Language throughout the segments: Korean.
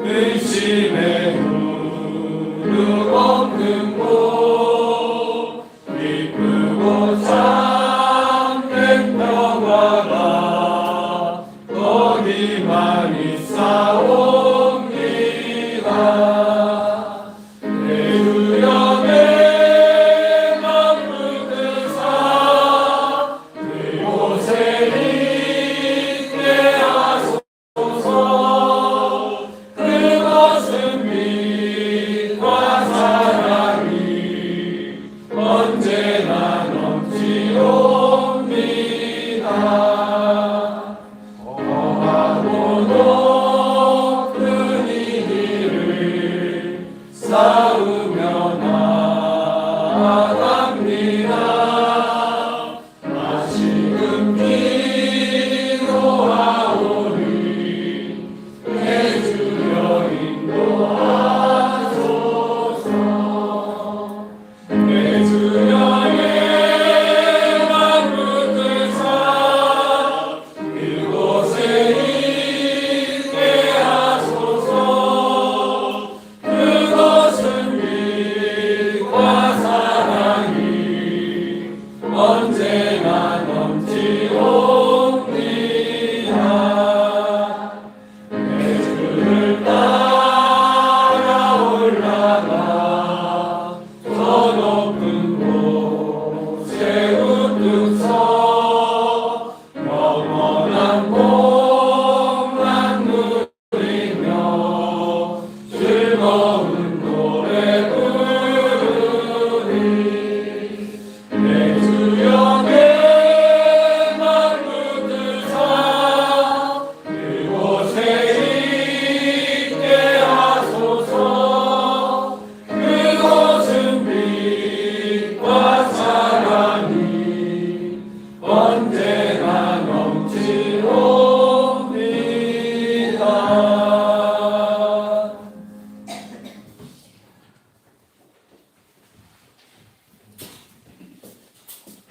의심의 눈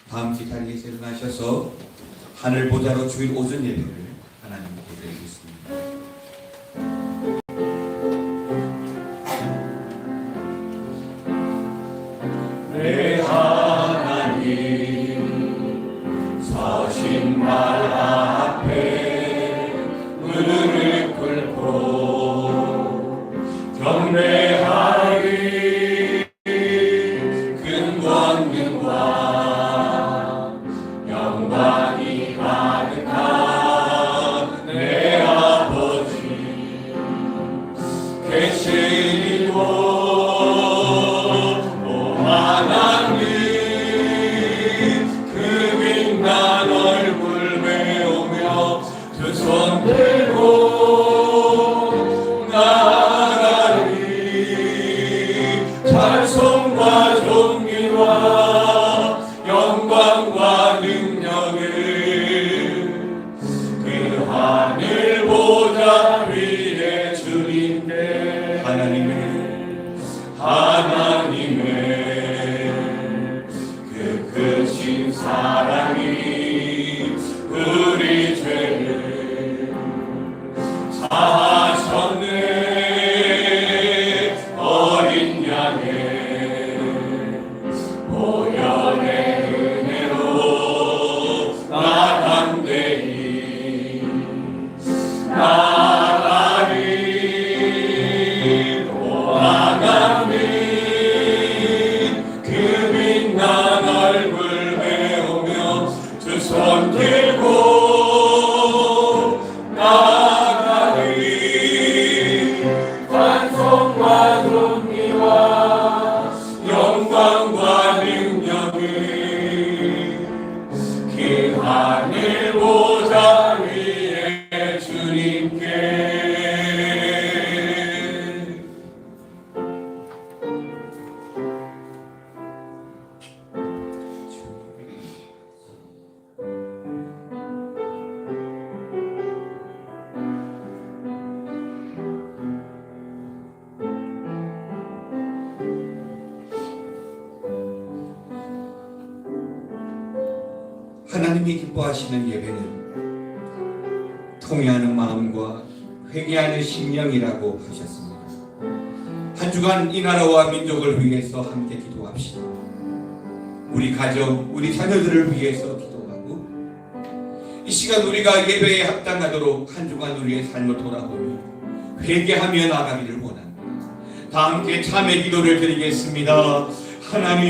다음 기타리에서 일어나셔서 하늘 보좌로 주일 오전 예배를 하나님께 드리겠습니다. 내 하나님 서신 말 앞에 무릎을 꿇고 경배하리 근권능과 영광이 가득한 내 아버지 계시리고 오 하나님 그 빛난 얼굴 배우며 두 손 들고 나가리 찬송과 존귀와 영광과 능력을 그 하늘 보좌 위에 주님께 하나님의 그 크신 사랑이 우리 죄를 사하셨네. 어린 양의 보혈의 은혜로 나 담대히 나가리. 오 하나님 그 빛난 얼굴 배우며 두 손 들고 나가리 찬송과 존귀와 영광과 능력을 그 하늘 보좌 위에 주님께 하나님이 기뻐하시는 예배는 통회하는 마음과 회개하는 심령이라고 하셨습니다. 한 주간 이 나라와 민족을 위해서 함께 기도합시다. 우리 가정, 우리 자녀들을 위해서 기도하고 이 시간 우리가 예배에 합당하도록 한 주간 우리의 삶을 돌아보며 회개하며 나가기를 원합니다. 다 함께 참회 기도를 드리겠습니다. 하나님,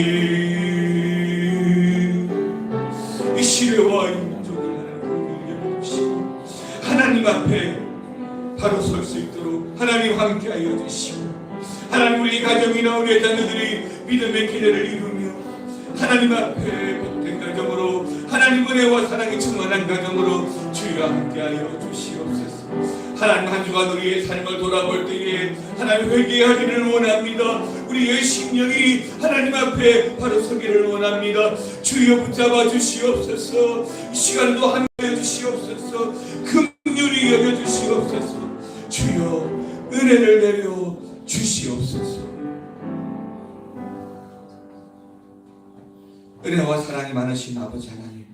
이 시대와 이 민족을 하나님 보시고 하나님 앞에 바로 설 수 있도록 하나님 함께하여 주시고 하나님 우리 가정이나 우리 자녀들이 믿음의 기대를 이루며 하나님 앞에 복된 가정으로 하나님 은혜와 사랑이 충만한 가정으로 주여 함께하여 주시옵소서. 하나님 한 주간 우리의 삶을 돌아볼 때에 하나님 회개하기를 원합니다. 우리의 심령이 하나님 앞에 바로 서기를 원합니다. 주여 붙잡아 주시옵소서. 이 시간도 함께해 주시옵소서. 긍휼히 여겨 주시옵소서. 주여 은혜를 내려 주시옵소서. 은혜와 사랑이 많으신 아버지 하나님,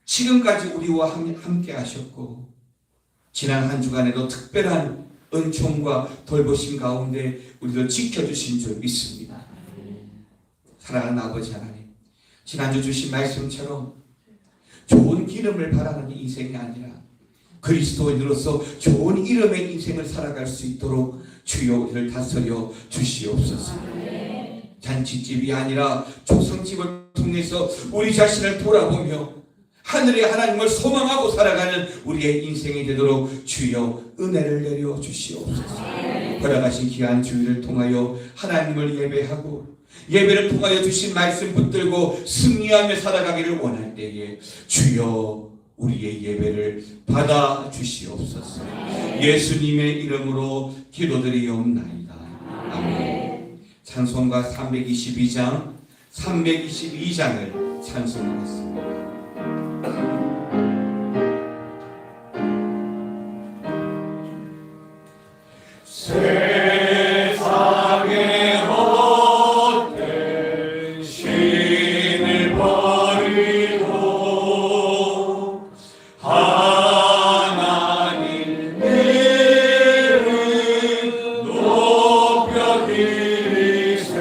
지금까지 우리와 함께 하셨고 지난 한 주간에도 특별한 은총과 돌보심 가운데 우리를 지켜주신 줄 믿습니다. 사랑하는 아버지 하나님, 지난주 주신 말씀처럼 좋은 기름을 바라는 인생이 아니라 그리스도인으로서 좋은 이름의 인생을 살아갈 수 있도록 주여 우리를 다스려 주시옵소서. 잔치집이 아니라 조성집을 통해서 우리 자신을 돌아보며 하늘의 하나님을 소망하고 살아가는 우리의 인생이 되도록 주여 은혜를 내려 주시옵소서. 허락하신 귀한 주일을 통하여 하나님을 예배하고 예배를 통하여 주신 말씀 붙들고 승리하며 살아가기를 원할 때에 주여 우리의 예배를 받아 주시옵소서. 예수님의 이름으로 기도드리옵나이다. 아멘. 찬송가 322장 322장을 찬송하겠습니다. 세상의 헛된 신을 버리고 하나님 이름 높여 기리세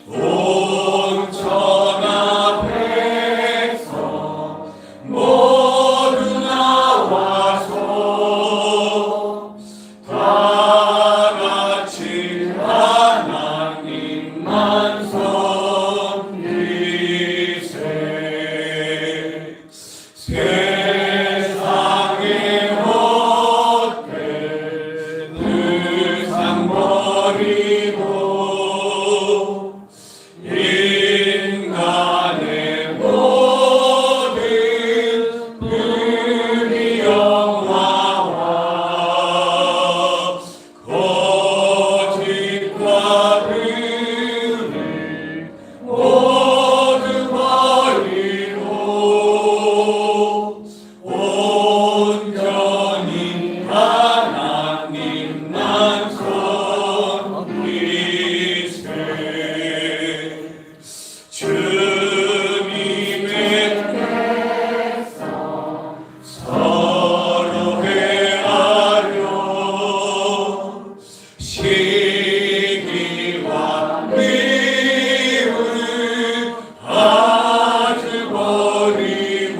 온 천하 백성 모두 나와서 다같이 하나님만 섬기세. 세상의 헛된 의상 버리고 인간의 모든 의리 영화와 거짓과 불을 모두 버리고 온전히 하나님만 섬기세. 주님의 백성 서로 헤아려 시기와 미움을 아주 버리고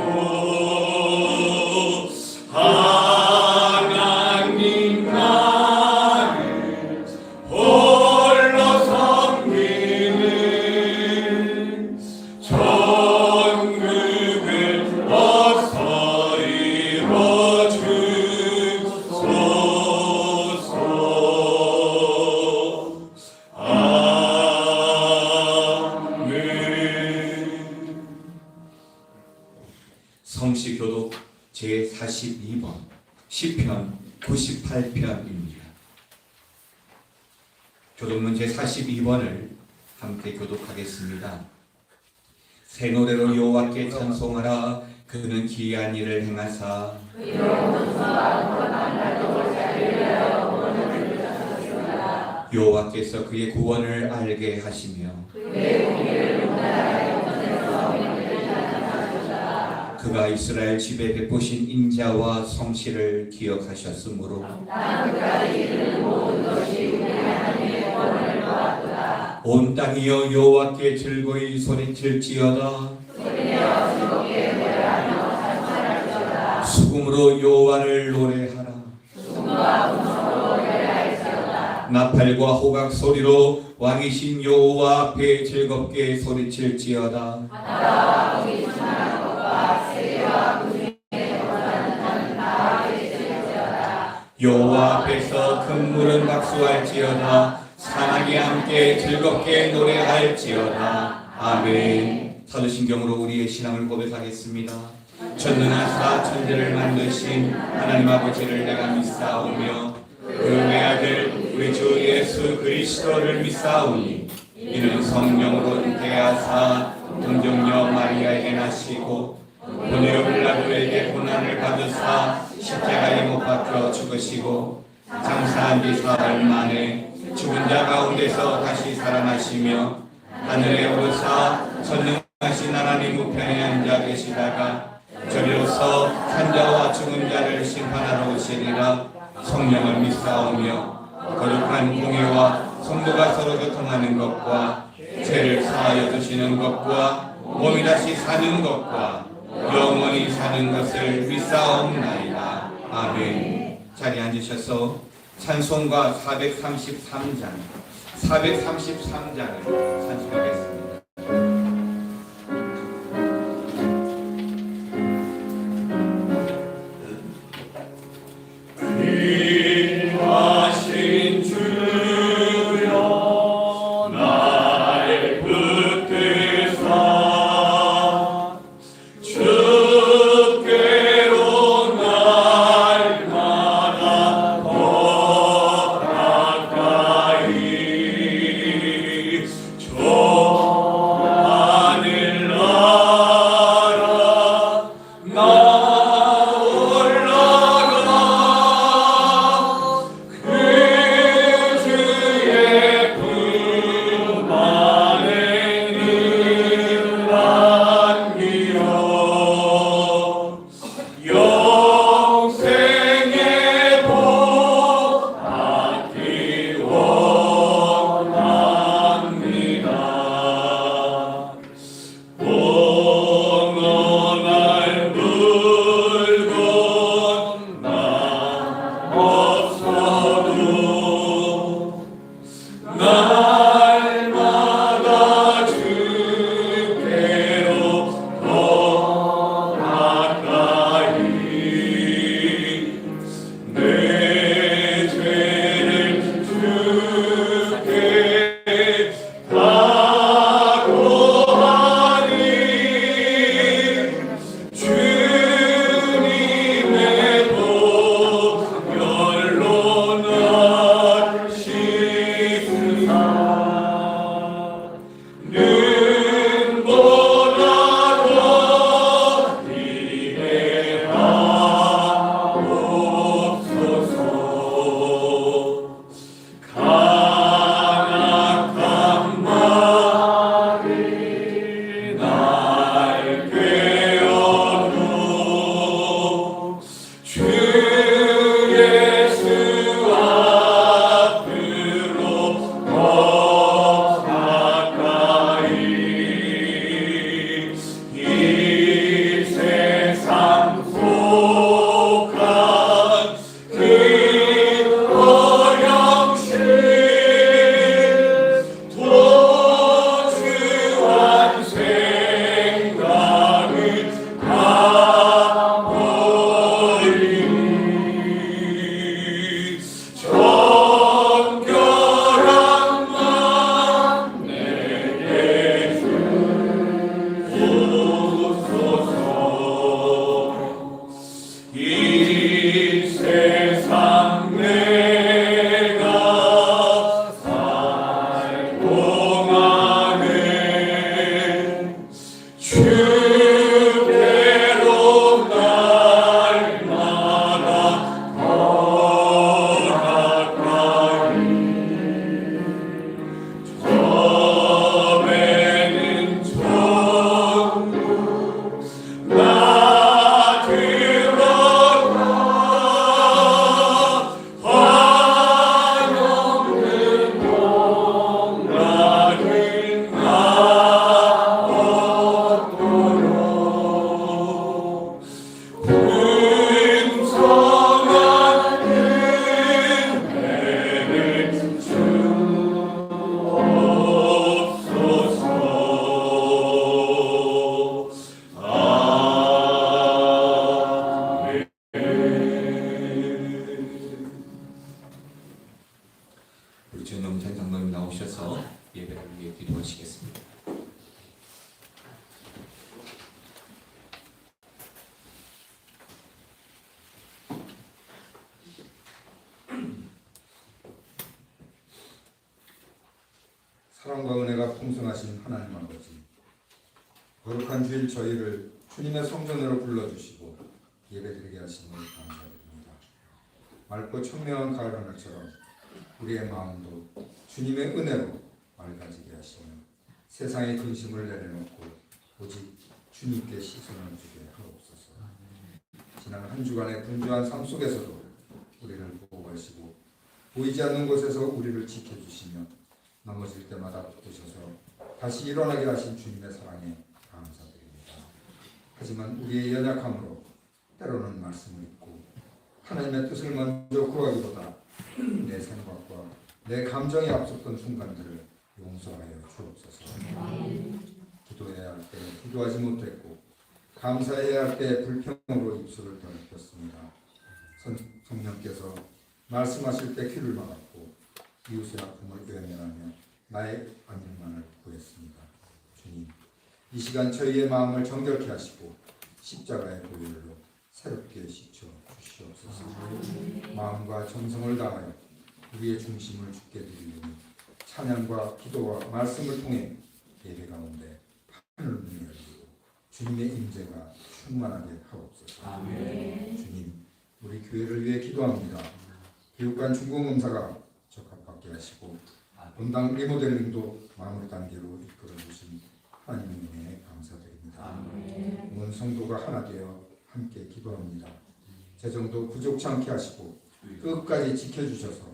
하나님 나를 홀로 섬기는 천국을 어서 이뤄 주소서. 아멘. 성시교독 제42번 시편 98편입니다. 교독문 제42번을 함께 교독하겠습니다. 새 노래로 여호와께 찬송하라. 그는 기이한 일을 행하사 여호와께서 그의 구원을 알게 하시며 그가 이스라엘 집에 베푸신 인자와 성실을 기억하셨으므로 온 땅이여 여호와께 즐거이 소리칠지어다. 수금으로 여호와를 노래하라. 나팔과 호각 소리로 왕이신 여호와 앞에 즐겁게 소리칠지어다. 여호와 앞에서 큰 물은 박수할지어다. 산악이 함께 즐겁게 노래할지어다. 아멘. 사도신경으로 우리의 신앙을 고백하겠습니다. 전능하사 천지를 만드신 하나님 아버지를 내가 믿사오며 그 외아들 우리 주 예수 그리스도를 믿사오니 이는 성령으로 잉태하사 동정녀 마리아에게 나시고 본요 빌라도에게 고난을 받으사 십자가에 못 박혀 죽으시고 장사한 지 사흘 만에 죽은 자 가운데서 다시 살아나시며 하늘에 오르사 전능하신 하나님 우편에 앉아 계시다가 저리로서 산자와 죽은 자를 심판하러 오시리라. 성령을 믿사오며 거룩한 공예와 성도가 서로 교통하는 것과 죄를 사하여 주시는 것과 몸이 다시 사는 것과 영원히 사는 것을 믿사옵나이다. 아멘. 자리에 앉으셔서 찬송가 433장을 찬송하겠습니다. 귀하신 주여 날 붙드사 주께로 날마다 더 가까이 저 우리 전영찬 장로님 나오셔서 예배를 위해 기도하시겠습니다. 사랑과 은혜가 풍성하신 하나님 아버지, 거룩한 주일 저희를 주님의 성전으로 불러주시고 예배드리게 하시니 감사드립니다. 맑고 청명한 가을 하늘처럼 우리의 마음도 주님의 은혜로 맑아지게 하시며 세상의 근심을 내려놓고 오직 주님께 시선을 주게 하옵소서. 지난 한 주간의 분주한 삶 속에서도 우리를 보호하시고 보이지 않는 곳에서 우리를 지켜주시며 넘어질 때마다 붙드셔서 다시 일어나게 하신 주님의 사랑에 감사드립니다. 하지만 우리의 연약함으로 때로는 말씀을 잊고 하나님의 뜻을 먼저 구하기보다 내 생각과 내 감정이 앞섰던 순간들을 용서하여 주옵소서. 기도해야 할 때 기도하지 못했고 감사해야 할 때 불평으로 입술을 더럽혔습니다. 성령께서 말씀하실 때 귀를 막았고 이웃의 아픔을 외면하며 나의 안일만을 구했습니다. 주님, 이 시간 저희의 마음을 정결케 하시고 십자가의 보혈로 새롭게 씻어 주시옵소서. 마음과 정성을 다하여 우리의 중심을 주께 드리니 찬양과 기도와 말씀을 통해 예배 가운데 하늘문이 열리고 주님의 임재가 충만하게 하옵소서. 아멘. 주님, 우리 교회를 위해 기도합니다. 교육관 중공검사가 적합하게 하시고 본당 리모델링도 마무리 단계로 이끌어 주신 하나님의 은혜에 감사드립니다. 온 성도가 하나 되어 함께 기도합니다. 재정도 부족치 않게 하시고 끝까지 지켜주셔서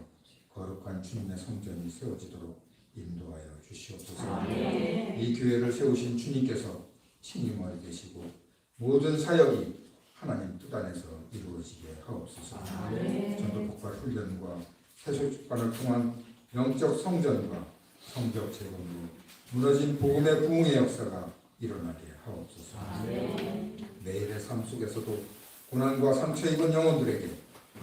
거룩한 주님의 성전이 세워지도록 인도하여 주시옵소서. 이 교회를 세우신 주님께서 친히 머리 되시고 모든 사역이 하나님 뜻 안에서 이루어지게 하옵소서. 전도 폭발 훈련과 세속주간을 통한 영적 성전과 성적 재건으로 무너진 복음의 부흥의 역사가 일어나게 하옵소서. 매일의 삶 속에서도 고난과 상처 입은 영혼들에게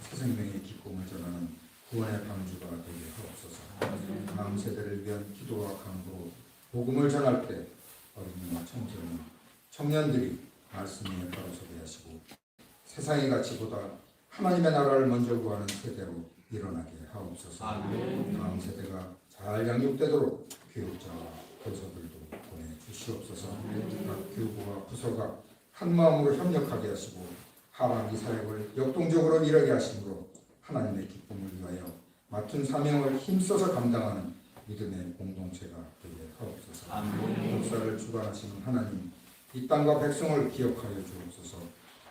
새 생명의 기쁨을 전하는 구원의 방주가 되게 하옵소서. 다음 세대를 위한 기도와 강구로 복음을 전할 때 어린이와 청년들이 말씀 위에 바로 서게 하시고 세상의 가치보다 하나님의 나라를 먼저 구하는 세대로 일어나게 하옵소서. 다음 세대가 잘 양육되도록 교육자와 교사들도 보내주시옵소서. 각 교구와 부서가 한 마음으로 협력하게 하시고 하반기 사역을 역동적으로 일하게 하심으로 하나님의 기쁨을 위하여 맡은 사명을 힘써서 감당하는 믿음의 공동체가 되게 하옵소서. 역사를 주관하시는 하나님, 이 땅과 백성을 기억하여 주옵소서.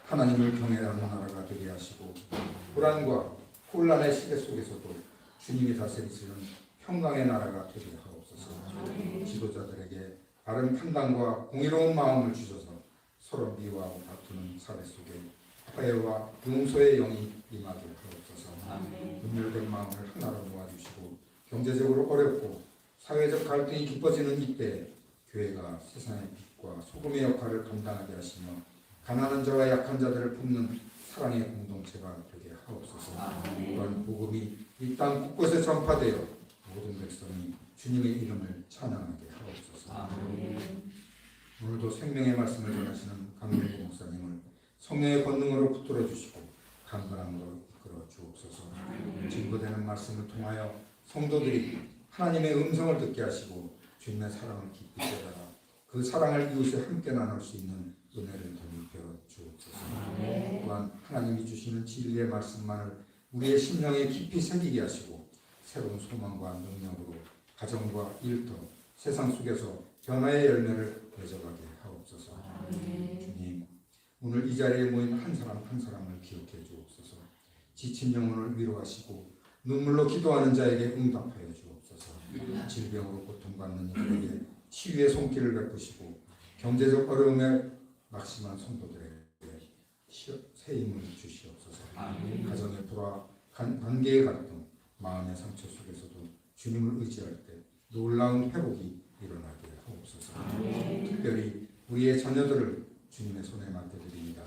하나님을 경외하는 나라가 되게 하시고 불안과 혼란의 시대 속에서도 주님이 다스리시는 평강의 나라가 되게 하옵소서. 지도자들에게 바른 판단과 공의로운 마음을 주셔서 서로 미워하고 다투는 사회 속에 화해와 용서의 영이 임하게 하옵소서. 분열된 마음을 하나로 모아주시고 경제적으로 어렵고 사회적 갈등이 깊어지는 이때 교회가 세상의 빛과 소금의 역할을 감당하게 하시며 가난한 자와 약한 자들을 품는 사랑의 공동체가 되게 하옵소서. 또한 복음이 이 땅 곳곳에 전파되어 모든 백성이 주님의 이름을 찬양하게 하옵소서. 오늘도 생명의 말씀을 전하시는 강민구 목사님을 성령의 권능으로 붙들어 주시고 강건함으로 이끌어 주옵소서. 증거되는 말씀을 통하여 성도들이 하나님의 음성을 듣게 하시고 주님의 사랑을 깊이 깨달아 그 사랑을 이웃에 함께 나눌 수 있는 은혜를 더입혀 주옵소서. 또한 하나님이 주시는 진리의 말씀만을 우리의 심령에 깊이 새기게 하시고 새로운 소망과 능력으로 가정과 일터, 세상 속에서 변화의 열매를 맺어가게 하옵소서. 주님, 오늘 이 자리에 모인 한 사람 한 사람을 기억해 주옵소서. 지친 영혼을 위로하시고 눈물로 기도하는 자에게 응답하여 주옵소서. 질병으로 고통받는 이들에게 치유의 손길을 베푸시고 경제적 어려움에 낙심한 성도들에게 새 힘을 주시옵소서. 가정의 불화, 관계의 갈등, 마음의 상처 속에서도 주님을 의지할 때 놀라운 회복이 일어나게 하옵소서. 특별히 우리의 자녀들을 주님의 손에 맡겨드립니다.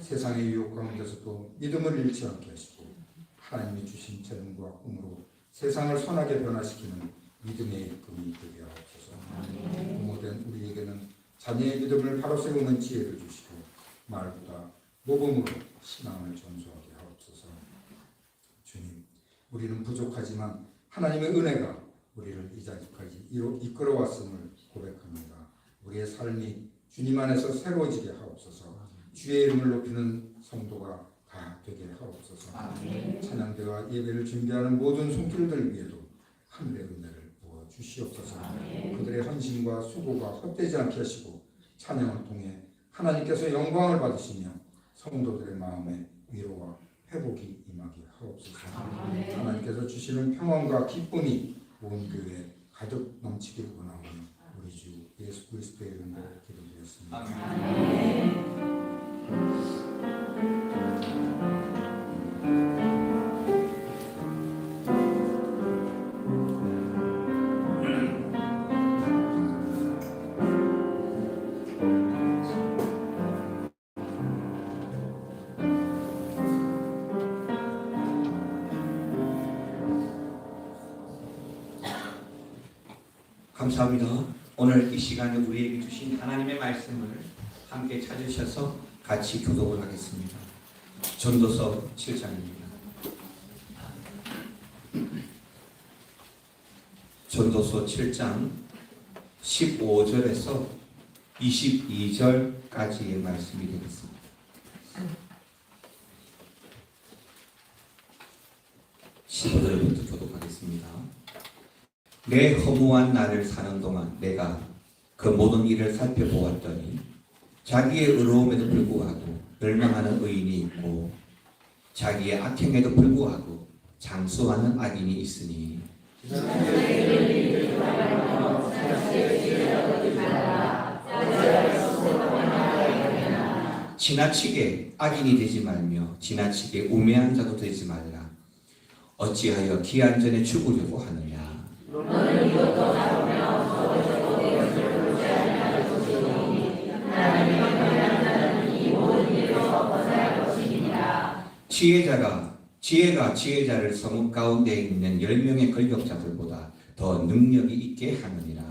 세상의 유혹 가운데서도 믿음을 잃지 않게 하시고 하나님이 주신 재능과 꿈으로 세상을 선하게 변화시키는 믿음의 일꾼이 되게 하옵소서. 부모된 우리에게는 자녀의 믿음을 바로 세우는 지혜를 주시고 말보다 모범으로 신앙을 전수하게 하옵소서. 주님, 우리는 부족하지만 하나님의 은혜가 우리를 이 자리까지 이끌어왔음을 고백합니다. 우리의 삶이 주님 안에서 새로워지게 하옵소서. 주의 이름을 높이는 성도가 다 되게 하옵소서. 찬양대와 예배를 준비하는 모든 손길들 위에도 하늘의 은혜를 부어 주시옵소서. 그들의 헌신과 수고가 헛되지 않게 하시고 찬양을 통해 하나님께서 영광을 받으시며 성도들의 마음에 위로와 회복이 임하게 하옵소서. 하나님께서 주시는 평안과 기쁨이 온 교회에 가득 넘치길 원하오니 우리 주 예수 그리스도의 이름으로 기도드렸습니다. 감사합니다. 오늘 이 시간에 우리에게 주신 하나님의 말씀을 함께 찾으셔서 같이 교독을 하겠습니다. 전도서 7장입니다. 전도서 7장 15절에서 22절까지의 말씀이 되겠습니다. (15절부터) 교독하겠습니다. 내 허무한 날을 사는 동안 내가 그 모든 일을 살펴보았더니 자기의 의로움에도 불구하고 멸망하는 의인이 있고 자기의 악행에도 불구하고 장수하는 악인이 있으니 지나치게 악인이 되지 말며 지나치게 우매한 자도 되지 말라. 어찌하여 기한 전에 죽으려고 하느냐. 너는 이것도 다루며 적어져도 내 것을 보지 아니할 것이니 하나님의 변한 자는 이 모든 일에서 벗어날 것이니라. 지혜가 지혜자를 성읍 가운데 있는 10명의 권력자들보다 더 능력이 있게 하느니라.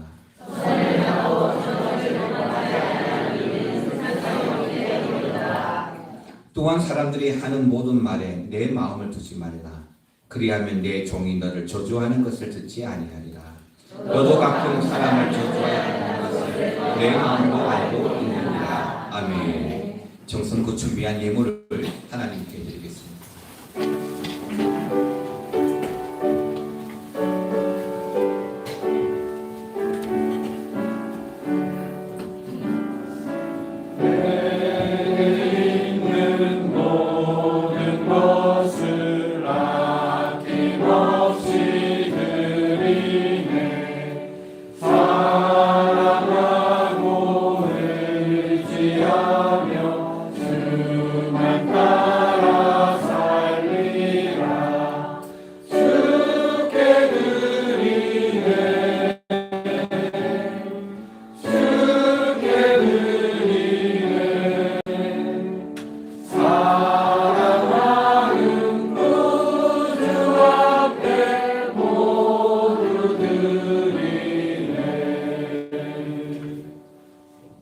선을 하고 선을 넘어가지 아니하는 이는 세상의 되리로다. 또한 사람들이 하는 모든 말에 내 마음을 두지 말라. 그리하면 내 종이 너를 저주하는 것을 듣지 아니하리라. 너도 가끔 사람을 저주하는 것을 내 마음으로 알고 있느니라. 아멘. 정성껏 준비한 예물을 하나님께 드리겠습니다.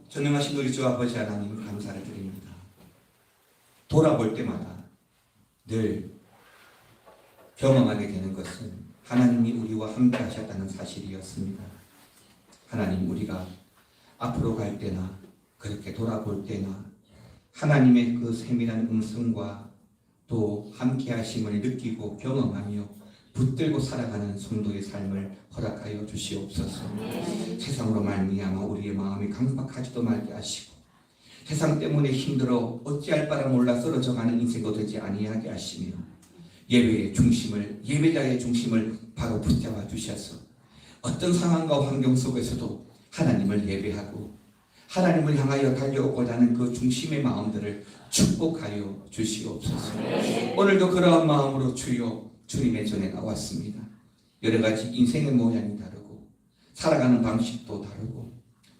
전능하신 우리 주 아버지 하나님 감사를 드립니다. 돌아볼 때마다 늘 경험하게 되는 것은 하나님이 우리와 함께 하셨다는 사실이었습니다. 하나님, 우리가 앞으로 갈 때나 그렇게 돌아볼 때나 하나님의 그 세밀한 음성과 또 함께 하심을 느끼고 경험하며 붙들고 살아가는 성도의 삶을 허락하여 주시옵소서. 세상으로 말미암아 우리의 마음이 강박하지도 말게 하시고 세상 때문에 힘들어 어찌할 바를 몰라 쓰러져가는 인생도 되지 아니하게 하시며 예배의 중심을, 예배자의 중심을 바로 붙잡아 주셔서 어떤 상황과 환경 속에서도 하나님을 예배하고 하나님을 향하여 달려오고자 하는 그 중심의 마음들을 축복하여 주시옵소서. 오늘도 그러한 마음으로 주여 주님의 전에 나왔습니다. 여러 가지 인생의 모양이 다르고 살아가는 방식도 다르고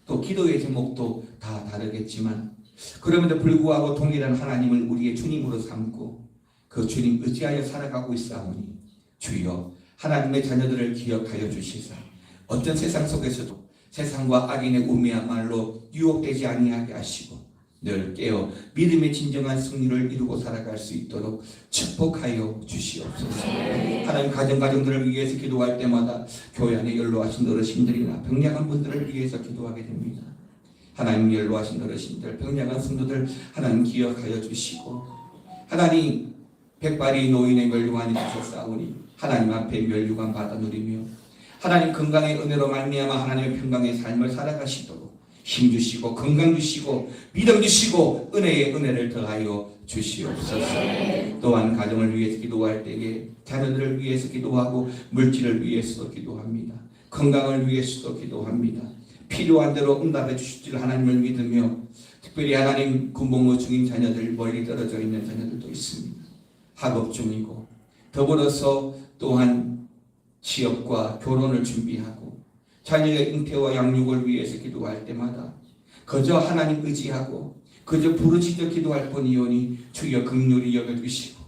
또 기도의 제목도 다 다르겠지만 그럼에도 불구하고 동일한 하나님을 우리의 주님으로 삼고 그 주님 의지하여 살아가고 있사오니 주여 하나님의 자녀들을 기억하여 주시사 어떤 세상 속에서도 세상과 악인의 우매한 말로 유혹되지 아니하게 하시고 늘 깨어 믿음의 진정한 승리를 이루고 살아갈 수 있도록 축복하여 주시옵소서. 하나님 가정들을 위해서 기도할 때마다 교회 안에 연로하신 어르신들이나 병약한 분들을 위해서 기도하게 됩니다. 하나님 연로하신 어르신들, 병약한 성도들 하나님 기억하여 주시고 하나님 백발이 노인의 멸류관이 되셨사오니 하나님 앞에 멸류관 받아 누리며 하나님 건강의 은혜로 말미암아 하나님의 평강의 삶을 살아가시도록 힘 주시고 건강 주시고 믿음 주시고 은혜의 은혜를 더하여 주시옵소서. 또한 가정을 위해서 기도할 때에 자녀들을 위해서 기도하고 물질을 위해서도 기도합니다. 건강을 위해서도 기도합니다. 필요한 대로 응답해 주실 줄 하나님을 믿으며 특별히 하나님 군복무 중인 자녀들, 멀리 떨어져 있는 자녀들도 있습니다. 학업 중이고 더불어서 또한 취업과 결혼을 준비하고 자녀의 잉태와 양육을 위해서 기도할 때마다 그저 하나님 의지하고 그저 부르짖어 기도할 뿐이오니 주여 긍휼히 여겨주시고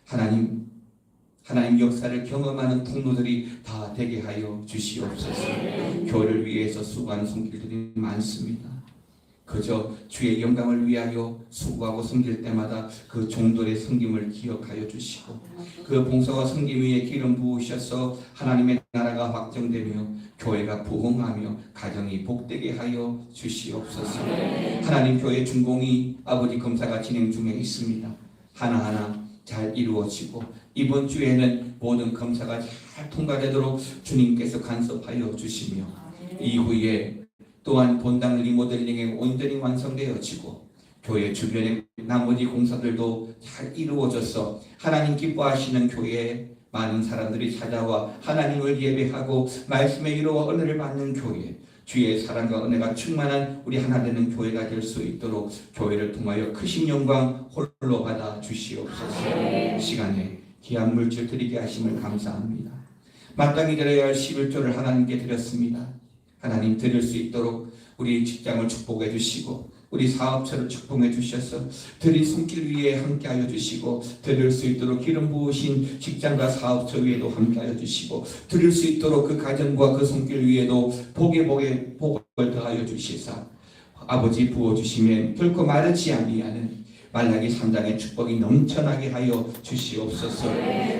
하나님 역사를 경험하는 통로들이 다 되게 하여 주시옵소서. 교회를 위해서 수고하는 손길들이 많습니다. 그저 주의 영광을 위하여 수고하고 섬길 때마다 그 종들의 섬김을 기억하여 주시고 그 봉사와 섬김 위에 기름 부으셔서 하나님의 나라가 확정되며 교회가 부흥하며 가정이 복되게 하여 주시옵소서. 하나님 교회 준공이 아버지 검사가 진행 중에 있습니다. 하나하나 잘 이루어지고 이번 주에는 모든 검사가 잘 통과되도록 주님께서 간섭하여 주시며 이후에 또한 본당 리모델링이 온전히 완성되어지고 교회 주변의 나머지 공사들도 잘 이루어져서 하나님 기뻐하시는 교회에 많은 사람들이 찾아와 하나님을 예배하고 말씀에 이루어 은혜를 받는 교회, 주의 사랑과 은혜가 충만한 우리 하나 되는 교회가 될 수 있도록 교회를 통하여 크신 영광 홀로 받아 주시옵소서. 시간에 귀한 물질 드리게 하심을 감사합니다. 마땅히 드려야 할 11조를 하나님께 드렸습니다. 하나님 드릴 수 있도록 우리 직장을 축복해 주시고 우리 사업처를 축복해 주셔서 드린 손길 위에 함께하여 주시고 드릴 수 있도록 기름 부으신 직장과 사업처 위에도 함께하여 주시고 드릴 수 있도록 그 가정과 그 손길 위에도 복을 더하여 주시사 아버지 부어주시면 결코 마르지 아니하는 말라기 3장의 축복이 넘쳐나게 하여 주시옵소서.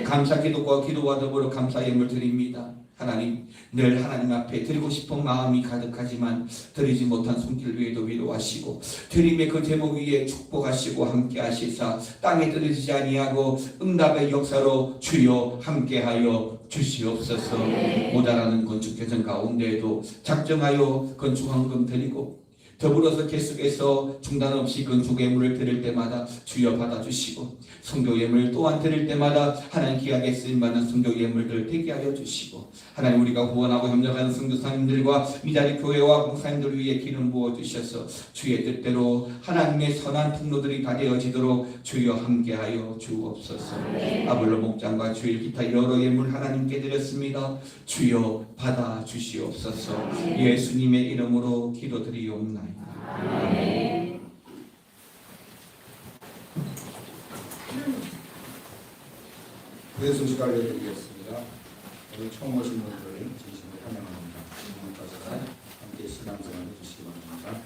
감사 기도와 더불어 감사 예물 드립니다. 하나님 늘 하나님 앞에 드리고 싶은 마음이 가득하지만 드리지 못한 손길 위에도 위로하시고 드림의 그 제목 위에 축복하시고 함께 하시사 땅에 떨어지지 아니하고 응답의 역사로 주여 함께하여 주시옵소서. 모자라는 건축 개선 가운데에도 작정하여 건축헌금 드리고 더불어서 계속해서 중단 없이 건축 예물을 드릴 때마다 주여 받아주시고 성교 예물 또한 드릴 때마다 하나님 귀하게 쓰임받는 성교 예물들 되게 하여 주시고 하나님 우리가 후원하고 협력하는 성교사님들과 미자리 교회와 목사님들 위해 기름 부어주셔서 주의 뜻대로 하나님의 선한 통로들이 다 되어지도록 주여 함께하여 주옵소서. 아볼로 목장과 주일 기타 여러 예물 하나님께 드렸습니다. 주여 받아주시옵소서. 예수님의 이름으로 기도드리옵나이다. 아멘. 교회 소식 알려드리겠습니다. 오늘 처음 오신 분들 진심으로 환영합니다. 지금까지 함께 신앙생활 해주시기 바랍니다.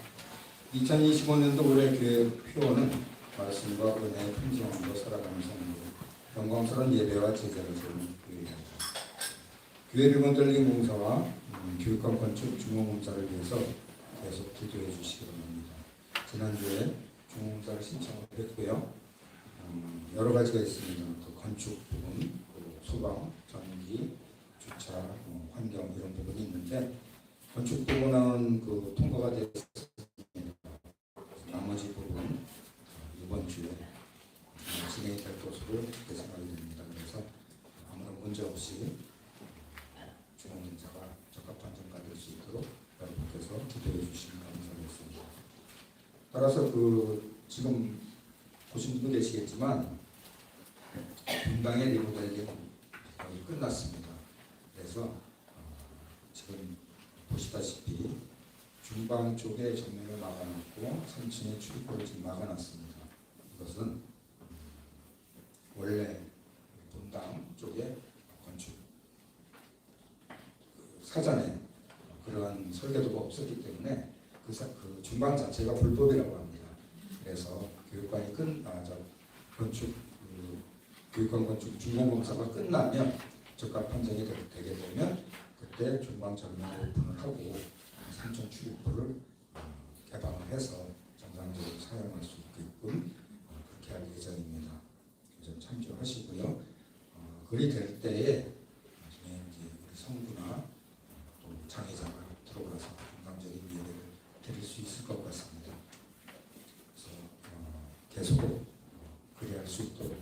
2025년도 올해 교회 표어는 말씀과 은혜의 풍성함으로 살아가는 성도, 영광스러운 예배와 제자를 세우는 교회입니다. 교회 리모델링 공사와 교육관 건축 중공공사를 위해서 계속 기도해 주시기 바랍니다. 지난주에 중공사를 신청을 했고요. 여러 가지가 있습니다. 그 건축 부분, 소방, 전기, 주차, 환경 이런 부분이 있는데 건축 부분은 그 통과가 됐습니다. 나머지 부분 이번 주에 진행이 될 것으로 생각이 됩니다. 그래서 아무런 문제 없이 중공사가 적합한 점가 될 수 있도록 여러분께서 기도해 주시면 감사하겠습니다. 따라서 지금 보신 분도 계시겠지만 분당의 리모델링 거의 끝났습니다. 그래서 지금 보시다시피 중방 쪽에 정면을 막아놨고 3층의 출입구를 지금 막아놨습니다. 이것은 원래 분당 쪽에 건축 사전에 그러한 설계도가 없었기 때문에 그 중방 자체가 불법이라고 합니다. 그래서 교육관이 건축 교육관 건축 준공검사가 끝나면 적합 판정이 되게 되면 그때 중방 전면 오픈을 하고 3층 출입구를 개방을 해서 정상적으로 사용할 수 있게끔 그렇게 할 예정입니다. 좀 참조하시고요. 그리 될 때에 나중에 이제 우리 성부나 또 장애자가 들어가서 건강적인 예배를 드릴 수 있을 것 같습니다. 그래서 계속 그리 할 수 있도록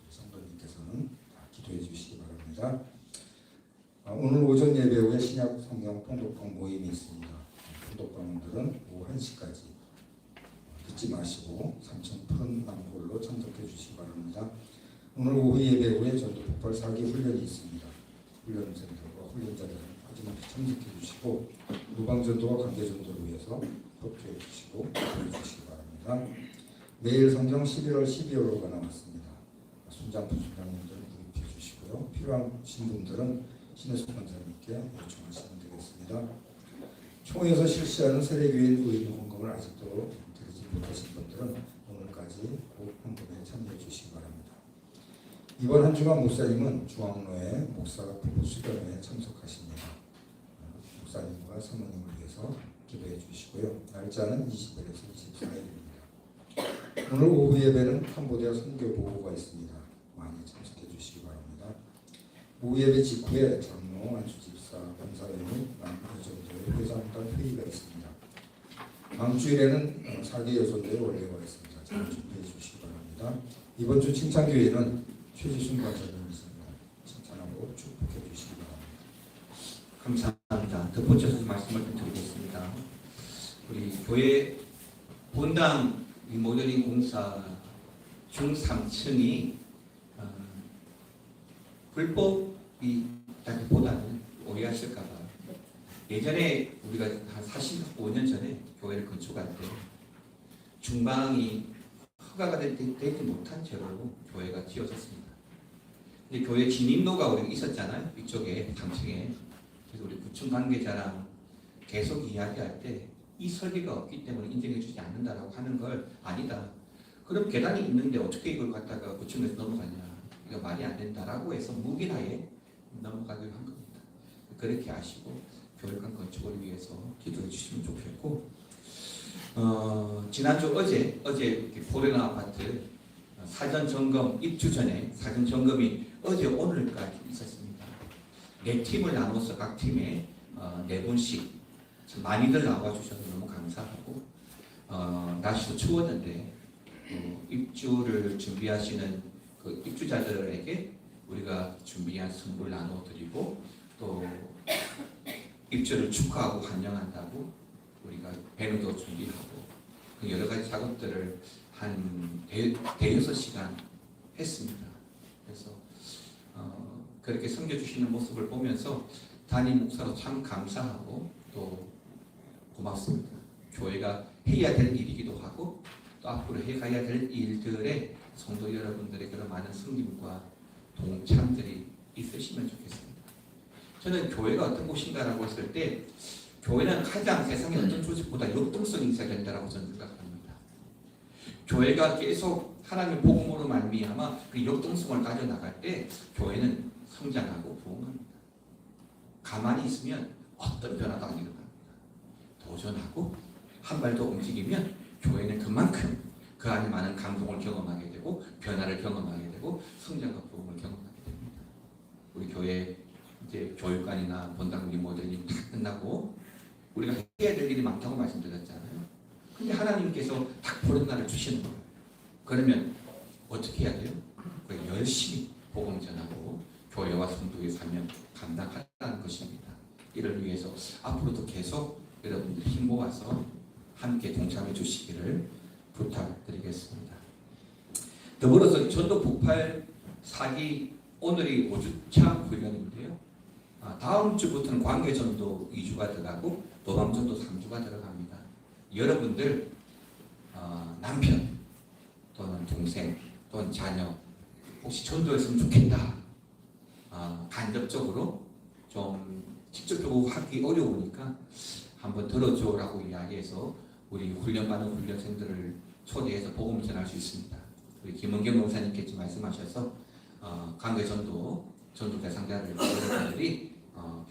성도님께서는 기도해 주시기 바랍니다. 오늘 오전 예배 후에 신약 성경 통독방 모임이 있습니다. 통독방들은 오후 1시까지 듣지 마시고 3층 푸른 나무홀로 참석해 주시기 바랍니다. 오늘 오후 예배 후에 전도 폭발 사기 훈련이 있습니다. 훈련센터와 훈련자들은 빠짐없이 참석해 주시고 무방전도와 관계전도를 위해서 협조해 주시고 도와주시기 주시기 바랍니다. 내일 성경 11월 12월호가 나왔습니다. 순장 부순장님들은 구입해 주시고요. 필요하신 분들은 신혜숙 권사님께 요청하시면 되겠습니다. 총회에서 실시하는 세례교인 의무 헌금을 아직도 드리지 못하신 분들은 오늘까지 꼭 헌금에 참여해 주시기 바랍니다. 이번 한 주간 목사님은 중앙로에 목사가 부부 수련회에 참석하십니다. 목사님과 사모님을 위해서 기도해 주시고요. 날짜는 20일에서 24일입니다. 오늘 오후 예배는 캄보디아 선교 보고가 있습니다. 많이 참석해 주시기 바랍니다. 오후 예배 직후에 장로, 안수집사, 권사회 및 남여정도의 회장단 회의가 있습니다. 다음 주일에는 사계 여성대의 원래가 있습니다. 잘 준비해 주시기 바랍니다. 이번 주 칭찬교회는 최지순 권사님이 있습니다. 칭찬하고 축복해 주시기 바랍니다. 감사합니다. 덧붙여서 말씀을 좀 드리겠습니다. 우리 교회 본당 리모델링 공사 중 3층이 불법이라기보다는 오해하실까봐 예전에 우리가 한 45년 전에 교회를 건축할 때 중방이 허가가 되지 못한 채로 교회가 지어졌습니다. 근데 교회 진입로가 우리 있었잖아요. 이쪽에 3층에. 그래서 우리 구청 관계자랑 계속 이야기할 때 이 설계가 없기 때문에 인정해주지 않는다라고 하는 걸 아니다. 그럼 계단이 있는데 어떻게 이걸 갖다가 구청에서 넘어가냐. 이거 말이 안 된다라고 해서 무기하에 넘어가기로 한 겁니다. 그렇게 아시고 교회관 건축을 위해서 기도해 주시면 좋겠고 지난주 어제 포레나 아파트 사전 점검 입주 전에 사전 점검이 어제 오늘까지 있었습니다. 4팀을 나눠서 각 팀에 4분씩 많이들 나와 주셔서 너무 감사하고 날씨도 추웠는데 입주를 준비하시는 그 입주자들에게 우리가 준비한 선물 나눠드리고 또 입주를 축하하고 환영한다고 우리가 배너도 준비하고 그 여러 가지 작업들을 한 대여섯 시간 했습니다. 그래서 그렇게 섬겨주시는 모습을 보면서 담임 목사로 참 감사하고 또 고맙습니다. 교회가 해야 될 일이기도 하고 또 앞으로 해가야 될 일들에 성도 여러분들의 그런 많은 섬김과 동참들이 있으시면 좋겠습니다. 저는 교회가 어떤 곳인가라고 했을 때 교회는 가장 세상의 어떤 조직보다 역동성이 있어야 된다고 저는 생각합니다. 교회가 계속 하나님의 복음으로 말미암아 그 역동성을 가져나갈 때 교회는 성장하고 부흥합니다. 가만히 있으면 어떤 변화도 안 일어납니다. 도전하고 한 발 더 움직이면 교회는 그만큼 그 안에 많은 감동을 경험하게 되고 변화를 경험하게 되고 성장과 부흥을 경험하게 됩니다. 우리 교회 이제 교육관이나 본당 리모델링 다 끝나고 우리가 해야 될 일이 많다고 말씀드렸잖아요. 근데 하나님께서 딱 보는 날을 주시는 거예요. 그러면 어떻게 해야 돼요? 열심히 복음 전하고 교회와 성도의 사명 감당하라는 것입니다. 이를 위해서 앞으로도 계속 여러분들 힘 모아서 함께 동참해 주시기를 부탁드리겠습니다. 더불어서 전도 폭발 사기 오늘이 5주차 훈련인데요. 다음 주부터는 관계전도 2주가 들어가고 도방전도 3주가 들어갑니다. 여러분들 남편 또는 동생 또는 자녀 혹시 전도했으면 좋겠다. 간접적으로 좀 직접적으로 하기 어려우니까 한번 들어줘라고 이야기해서 우리 훈련받은 훈련생들을 초대해서 복음을 전할 수 있습니다. 우리 김은경 목사님께서 말씀하셔서 관계전도 전도 대상자들 여러분들이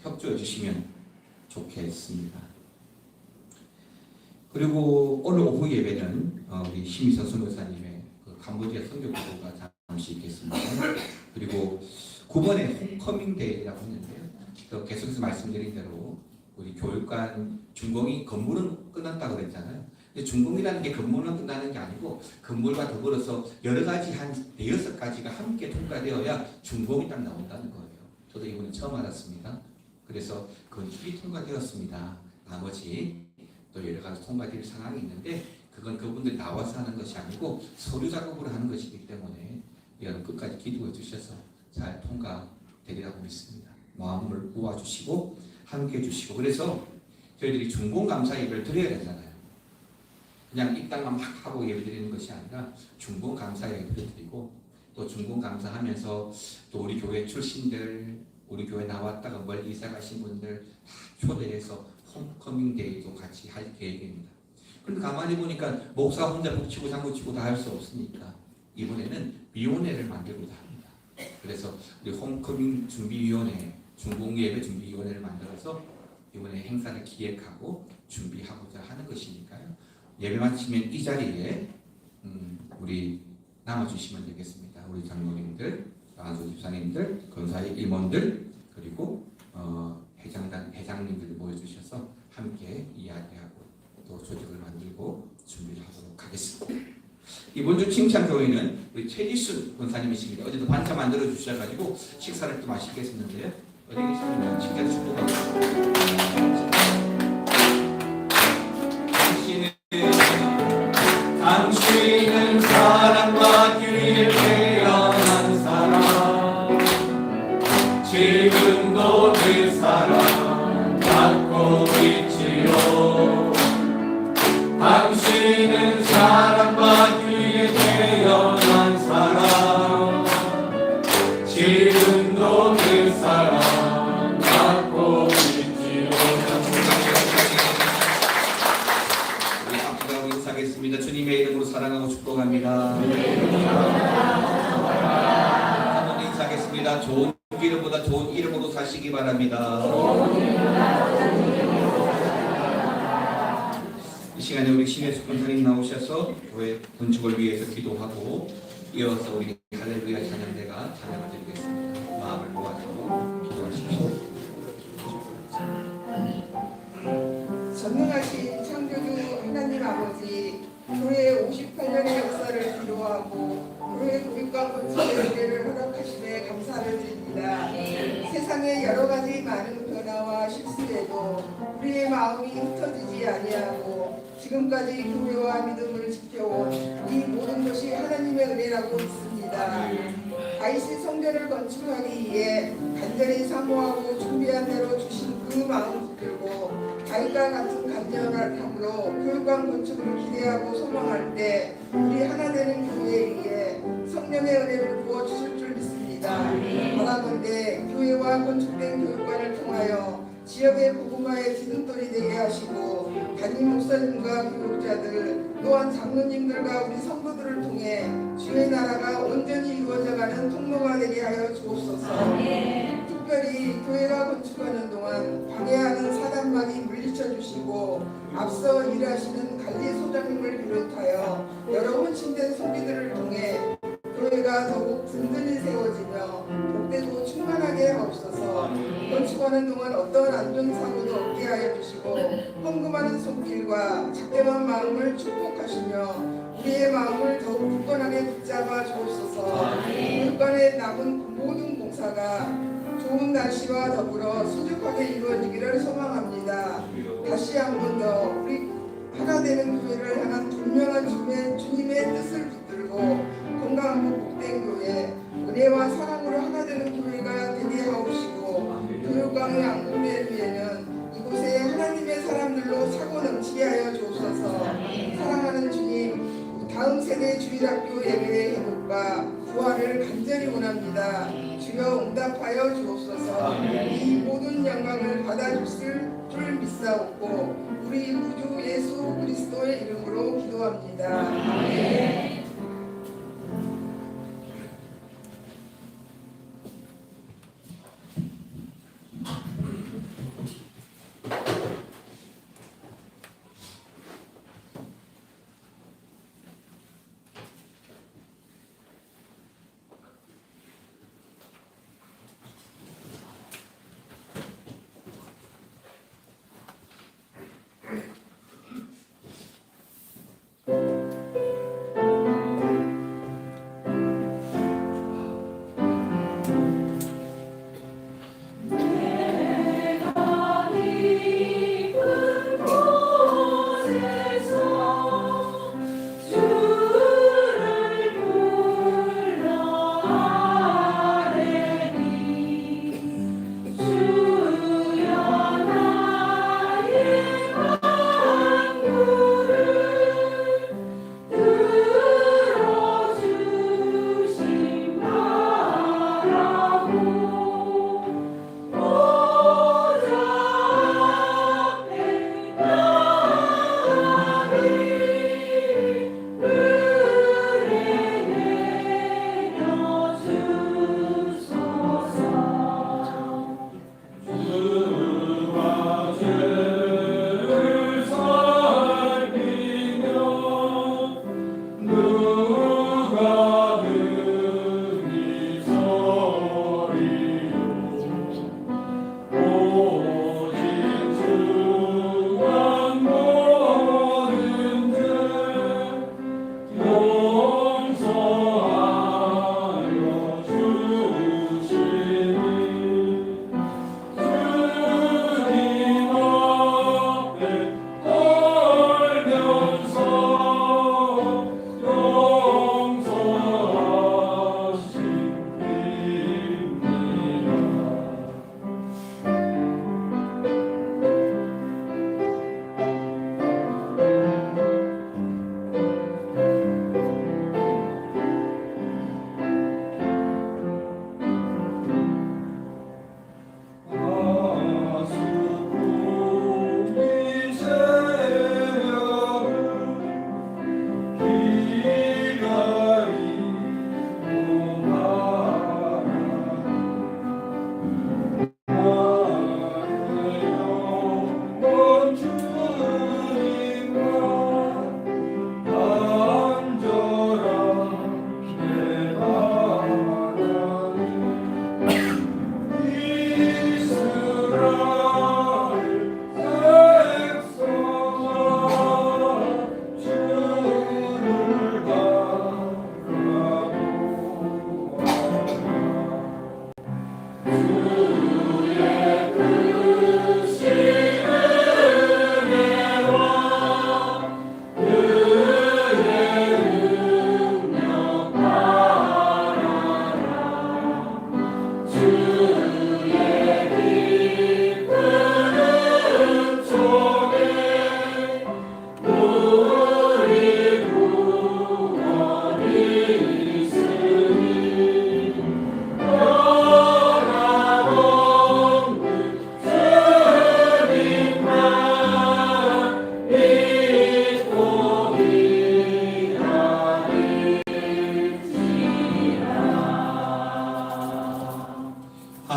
협조해 주시면 좋겠습니다. 그리고 오늘 오후 예배는 우리 심희선 선교사님의 그 캄보디아 선교부가 잠시 있겠습니다. 그리고 9번에 홈커밍 데이라고 했는데요. 또 계속해서 말씀드린 대로 우리 교육관 준공이 건물은 끝났다고 그랬잖아요. 근데 준공이라는 게 건물만 끝나는 게 아니고 건물과 더불어서 여러 가지 한 6가지가 함께 통과되어야 준공이 딱 나온다는 거예요. 저도 이번에 처음 알았습니다. 그래서 건축이 통과되었습니다. 나머지 또 여러 가지 통과될 상황이 있는데 그건 그분들 나와서 하는 것이 아니고 서류 작업으로 하는 것이기 때문에 여러분 끝까지 기도해 주셔서 잘 통과되리라고 믿습니다. 마음을 모아주시고 함께 해주시고 그래서 저희들이 준공감사 예배를 드려야 되잖아요. 그냥 입당만 막 하고 예배 드리는 것이 아니라 준공감사 예배를 드리고 또 준공감사하면서 또 우리 교회 출신들 우리 교회 나왔다가 멀리 이사 가신 분들 다 초대해서 홈커밍 데이도 같이 할 계획입니다. 그런데 가만히 보니까 목사 혼자 북치고 장구치고 다 할 수 없으니까 이번에는 위원회를 만들고자 합니다. 그래서 우리 홈커밍 준비위원회, 준공예배 준비위원회를 만들어서 이번에 행사를 기획하고 준비하고자 하는 것이니까요. 예배 마치면 이 자리에 우리 남아주시면 되겠습니다. 우리 장로님들, 안수 집사님들, 권사의 임원들 그리고 회장님들 모여주셔서 함께 이야기하고 또 조직을 만들고 준비를 하도록 하겠습니다. 이번 주 칭찬교회는 우리 최지순 권사님이십니다. 어제도 반차 만들어 주셔가지고 식사를 또 맛있게 했었는데요. 어디 계시면 칭찬 축복하겠습니다. 당신은 사랑과 규리에 태어난 사람 지금도 그 사랑 갖고 있지요. 당신은 사랑과 규리에 태어난 사람 지금도 그 사랑 갖고 있지요. 우리 앞으로 인사하겠습니다. 주님의 이름으로 사랑하고 축복합니다. 한번 인사하겠습니다. 좋은 이름보다 좋은 이름으로 사시기 바랍니다. 이 시간에 우리 신혜숙 권사님 나오셔서 교회 건축을 위해서 기도하고 이어서 우리 할렐루야 찬양대가 찬양을 드리겠습니다. 마음을 모아서 기도하십시오. 전능하신 창조주 하나님 아버지, 교회 58년의 역사를 기도하고 교회 교육과 건축의 은혜를 허락하심에 감사를 드립니다. 세상의 여러 가지 많은 변화와 실수에도 우리의 마음이 흩어지지 아니하고 지금까지 교회와 믿음을 지켜온 이 모든 것이 하나님의 은혜라고 믿습니다. IC 성전을 건축하기 위해 간절히 사모하고 준비한 대로 주신 그 마음 들고 아이과 같은 간절함으로 교육관 건축을 기대하고 소망할 때 우리 하나 되는 교회에 성령의 은혜를 부어 주실 줄 믿습니다. 바라건대 교회와 건축된 교육관을 통하여 지역의 복음화의 기둥돌이 되게 하시고 담임 목사님과 교육자들 또한 장로님들과 우리 성도들을 통해 주의 나라가 온전히 이루어져가는 통로가 되게 하여 주옵소서. 특별히 교회가 건축하는 동안 방해하는 사단마귀 물리쳐 주시고 앞서 일하시는 관리 소장님을 비롯하여 여러 헌신된 성기들을 통해 교회가 더욱 든든히 세워지며 복되고 충만하게 하옵소서. 건축하는 동안 어떤 안전사고도 없게 하여 주시고 헌금하는 손길과 착대한 마음을 축복하시며 우리의 마음을 더욱 굳건하게 붙잡아 주옵소서. 교육관에 남은 모든 공사가 좋은 날씨와 더불어 수족하게 이루어지기를 소망합니다. 다시 한 번 더 우리 하나 되는 교회를 향한 분명한 주님의 뜻을 붙들고 건강하고 복된 교회, 은혜와 사랑으로 하나 되는 교회가 되게 하옵시고 교육관의 안공대를 위해는 이곳에 하나님의 사람들로 차고 넘치게 하여 주옵소서. 사랑하는 주님, 다음 세대 주일학교 예배의 행복과 구원과 부활을 간절히 원합니다. 주여 응답하여 주옵소서. 이 모든 영광을 받아주실 줄 믿사옵고 우리 구주 예수 그리스도의 이름으로 기도합니다. 아멘.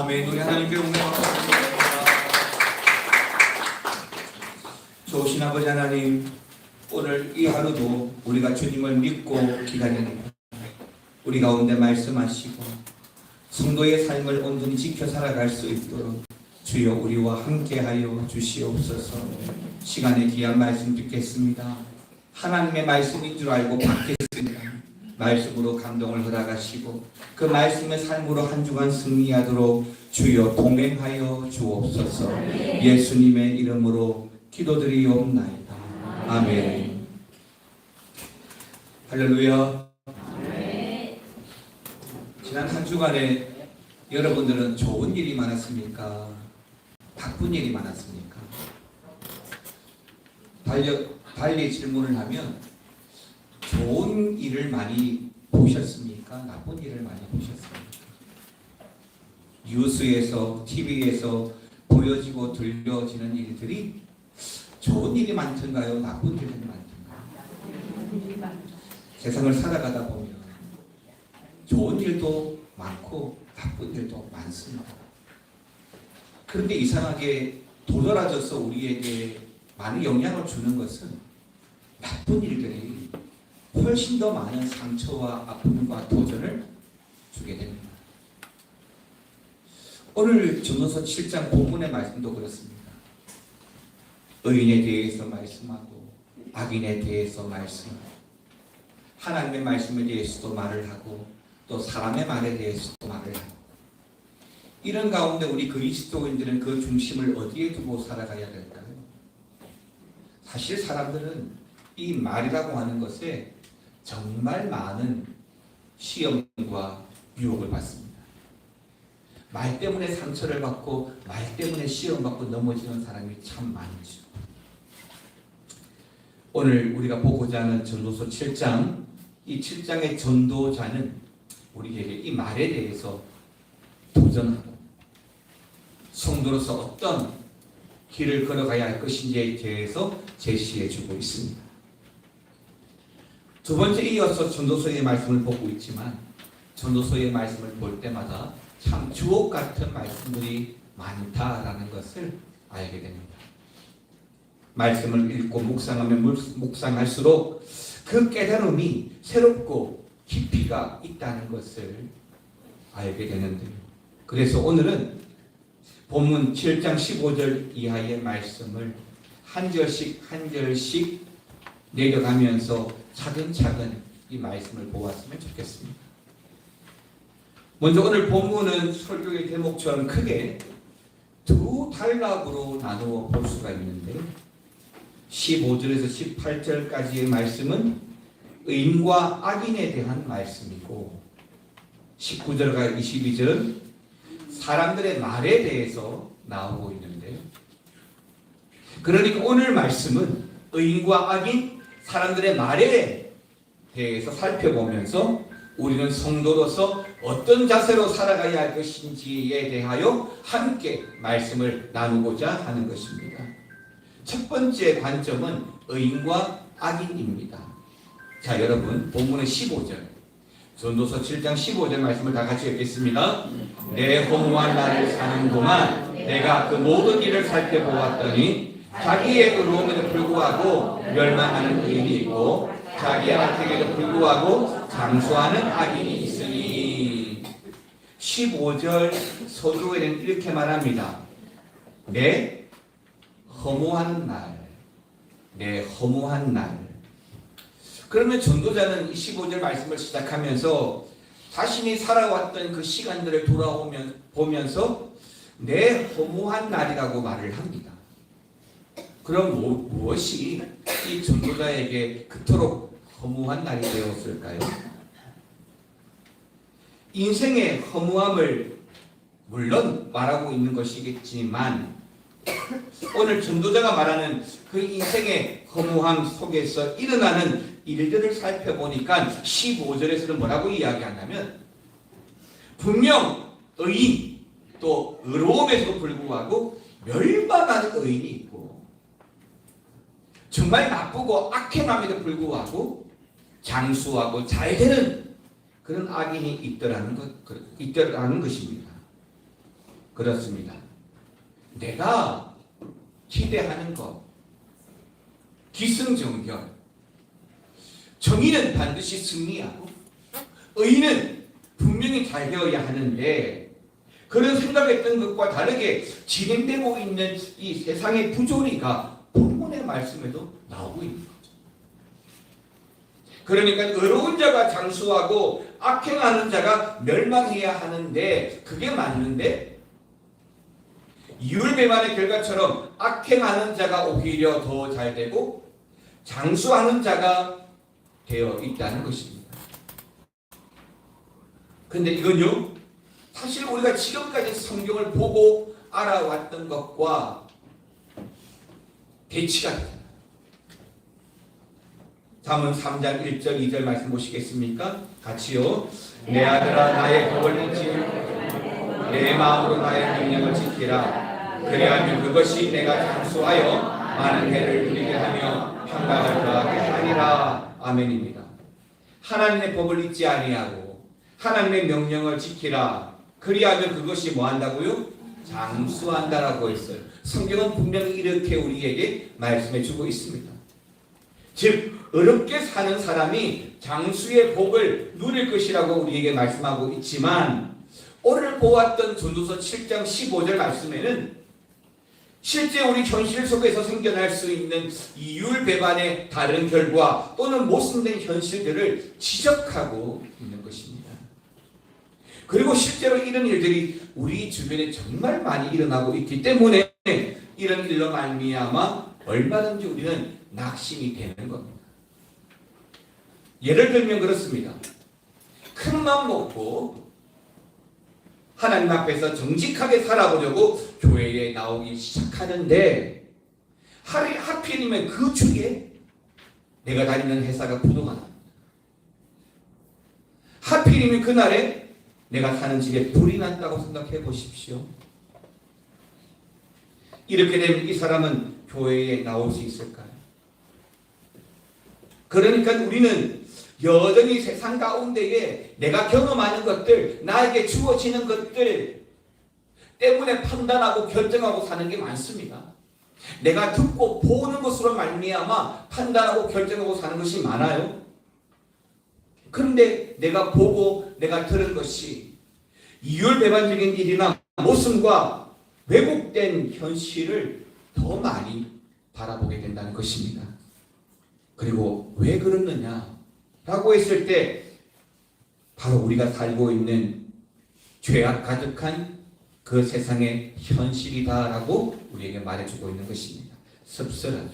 아멘. 우리 하나님께 은혜 받습니다. 좋으신 아버지 하나님, 오늘 이 하루도 우리가 주님을 믿고 기다립니다. 우리 가운데 말씀하시고 성도의 삶을 온전히 지켜 살아갈 수 있도록 주여 우리와 함께하여 주시옵소서. 시간에 귀한 말씀 듣겠습니다. 하나님의 말씀인 줄 알고 받겠습니다. 말씀으로 감동을 허락하시고 그 말씀의 삶으로 한 주간 승리하도록 주여 동행하여 주옵소서. 예수님의 이름으로 기도드리옵나이다. 아멘. 할렐루야. 지난 한 주간에 여러분들은 좋은 일이 많았습니까? 바쁜 일이 많았습니까? 달리 질문을 하면 좋은 일을 많이 보셨습니까? 나쁜 일을 많이 보셨습니까? 뉴스에서, TV에서 보여지고 들려지는 일들이 좋은 일이 많던가요? 나쁜 일이 많던가요? 세상을 살아가다 보면 좋은 일도 많고 나쁜 일도 많습니다. 그런데 이상하게 도드라져서 우리에게 많은 영향을 주는 것은 나쁜 일들이 훨씬 더 많은 상처와 아픔과 도전을 주게 됩니다. 오늘 전도서 7장 본문의 말씀도 그렇습니다. 의인에 대해서 말씀하고 악인에 대해서 말씀하고 하나님의 말씀에 대해서도 말을 하고 또 사람의 말에 대해서도 말을 하고 이런 가운데 우리 그리스도인들은 그 중심을 어디에 두고 살아가야 될까요? 사실 사람들은 이 말이라고 하는 것에 정말 많은 시험과 유혹을 받습니다. 말 때문에 상처를 받고 말 때문에 시험받고 넘어지는 사람이 참 많죠. 오늘 우리가 보고자 하는 전도서 7장, 이 7장의 전도자는 우리에게 이 말에 대해서 도전하고 성도로서 어떤 길을 걸어가야 할 것인지에 대해서 제시해 주고 있습니다. 두 번째 이어서 전도서의 말씀을 보고 있지만 전도서의 말씀을 볼 때마다 참 주옥 같은 말씀들이 많다라는 것을 알게 됩니다. 말씀을 읽고 묵상할수록 그 깨달음이 새롭고 깊이가 있다는 것을 알게 되는데요. 그래서 오늘은 본문 7장 15절 이하의 말씀을 한 절씩 한 절씩 내려가면서 차근차근 이 말씀을 보았으면 좋겠습니다. 먼저 오늘 본문은 설교의 대목처럼 크게 두 단락으로 나누어 볼 수가 있는데요. 15절에서 18절까지의 말씀은 의인과 악인에 대한 말씀이고 19절과 22절은 사람들의 말에 대해서 나오고 있는데요. 그러니까 오늘 말씀은 의인과 악인, 사람들의 말에 대해서 살펴보면서 우리는 성도로서 어떤 자세로 살아가야 할 것인지에 대하여 함께 말씀을 나누고자 하는 것입니다. 첫 번째 관점은 의인과 악인입니다. 자, 여러분 본문의 15절 전도서 7장 15절 말씀을 다 같이 읽겠습니다. 내 허무한 날을 사는 동안 내가 그 모든 일을 살펴보았더니 자기의 의로움에도 불구하고 멸망하는 의인이 있고 자기의 악행에도 불구하고 장수하는 악인이 있으니 15절 서두에는 이렇게 말합니다. 내 허무한 날, 내 허무한 날. 그러면 전도자는 15절 말씀을 시작하면서 자신이 살아왔던 그 시간들을 보면서 내 허무한 날이라고 말을 합니다. 그럼 무엇이 이 전도자에게 그토록 허무한 날이 되었을까요? 인생의 허무함을 물론 말하고 있는 것이겠지만 오늘 전도자가 말하는 그 인생의 허무함 속에서 일어나는 일들을 살펴보니까 15절에서는 뭐라고 이야기하냐면 분명 의인 또 의로움에도 불구하고 멸망하는 의인이 있고 정말 나쁘고 악행함에도 불구하고 장수하고 잘되는 그런 악인이 있더라는 것입니다. 그렇습니다. 내가 기대하는 것, 기승전결, 정의는 반드시 승리하고 의인은 분명히 잘 되어야 하는데 그런 생각했던 것과 다르게 진행되고 있는 이 세상의 부조리가 본문의 말씀에도 나오고 있는 거죠. 그러니까 의로운 자가 장수하고 악행하는 자가 멸망해야 하는데 그게 맞는데 이율배반의 결과처럼 악행하는 자가 오히려 더 잘되고 장수하는 자가 되어 있다는 것입니다. 근데 이건요 사실 우리가 지금까지 성경을 보고 알아왔던 것과 대치가 되잖아요. 잠언 3장 1절 2절 말씀 보시겠습니까? 같이요. 내 아들아 나의 법을 잊지 내 마음으로 나의 명령을 지키라. 그리하면 그것이 내가 장수하여 많은 해를 누리게 하며 평강을 더하게 하리라. 아멘입니다. 하나님의 법을 잊지 아니하고 하나님의 명령을 지키라. 그리하면 그것이 뭐 한다고요? 장수한다라고 했어요. 성경은 분명히 이렇게 우리에게 말씀해 주고 있습니다. 즉 어렵게 사는 사람이 장수의 복을 누릴 것이라고 우리에게 말씀하고 있지만, 오늘 보았던 전도서 7장 15절 말씀에는 실제 우리 현실 속에서 생겨날 수 있는 이율배반의 다른 결과 또는 모순된 현실들을 지적하고 있는 것입니다. 그리고 실제로 이런 일들이 우리 주변에 정말 많이 일어나고 있기 때문에 이런 일로 말미암아 얼마든지 우리는 낙심이 되는 겁니다. 예를 들면 그렇습니다. 큰 맘 먹고 하나님 앞에서 정직하게 살아보려고 교회에 나오기 시작하는데 하필이면 그 주에 내가 다니는 회사가 부도가 납니다. 하필이면 그날에 내가 사는 집에 불이 났다고 생각해 보십시오. 이렇게 되면 이 사람은 교회에 나올 수 있을까요? 그러니까 우리는 여전히 세상 가운데에 내가 경험하는 것들, 나에게 주어지는 것들 때문에 판단하고 결정하고 사는 게 많습니다. 내가 듣고 보는 것으로 말미암아 판단하고 결정하고 사는 것이 많아요. 그런데 내가 보고 내가 들은 것이 이율배반적인 일이나 모순과 왜곡된 현실을 더 많이 바라보게 된다는 것입니다. 그리고 왜 그렇느냐 라고 했을 때 바로 우리가 살고 있는 죄악 가득한 그 세상의 현실이다라고 우리에게 말해주고 있는 것입니다. 씁쓸하죠.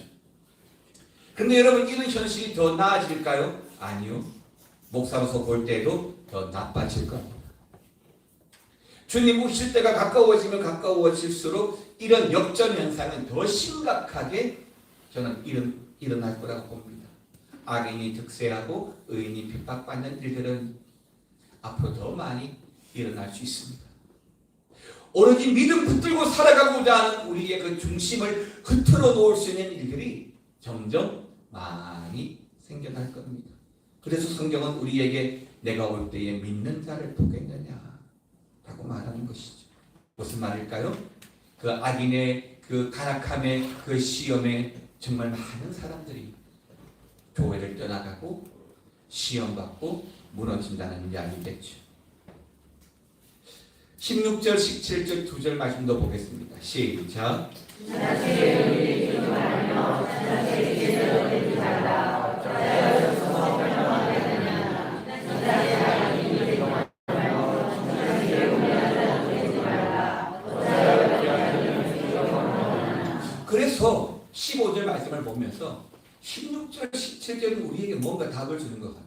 그런데 여러분, 이런 현실이 더 나아질까요? 아니요. 목사로서 볼 때도 더 나빠질 겁니다. 주님 오실 때가 가까워지면 가까워질수록 이런 역전 현상은 더 심각하게 저는 일어날 거라고 봅니다. 악인이 득세하고 의인이 핍박받는 일들은 앞으로 더 많이 일어날 수 있습니다. 오로지 믿음 붙들고 살아가고자 하는 우리의 그 중심을 흐트러 놓을 수 있는 일들이 점점 많이 생겨날 겁니다. 그래서 성경은 우리에게 내가 올 때에 믿는 자를 보겠느냐 라고 말하는 것이죠. 무슨 말일까요? 그 악인의 그 가락함의 그 시험에 정말 많은 사람들이 교회를 떠나가고 시험받고 무너진다는 이야기겠죠. 16절, 17절, 2절 말씀도 보겠습니다. 시작. 그래서 15절 말씀을 보면서 16절, 17절은 우리에게 뭔가 답을 주는 것 같아요.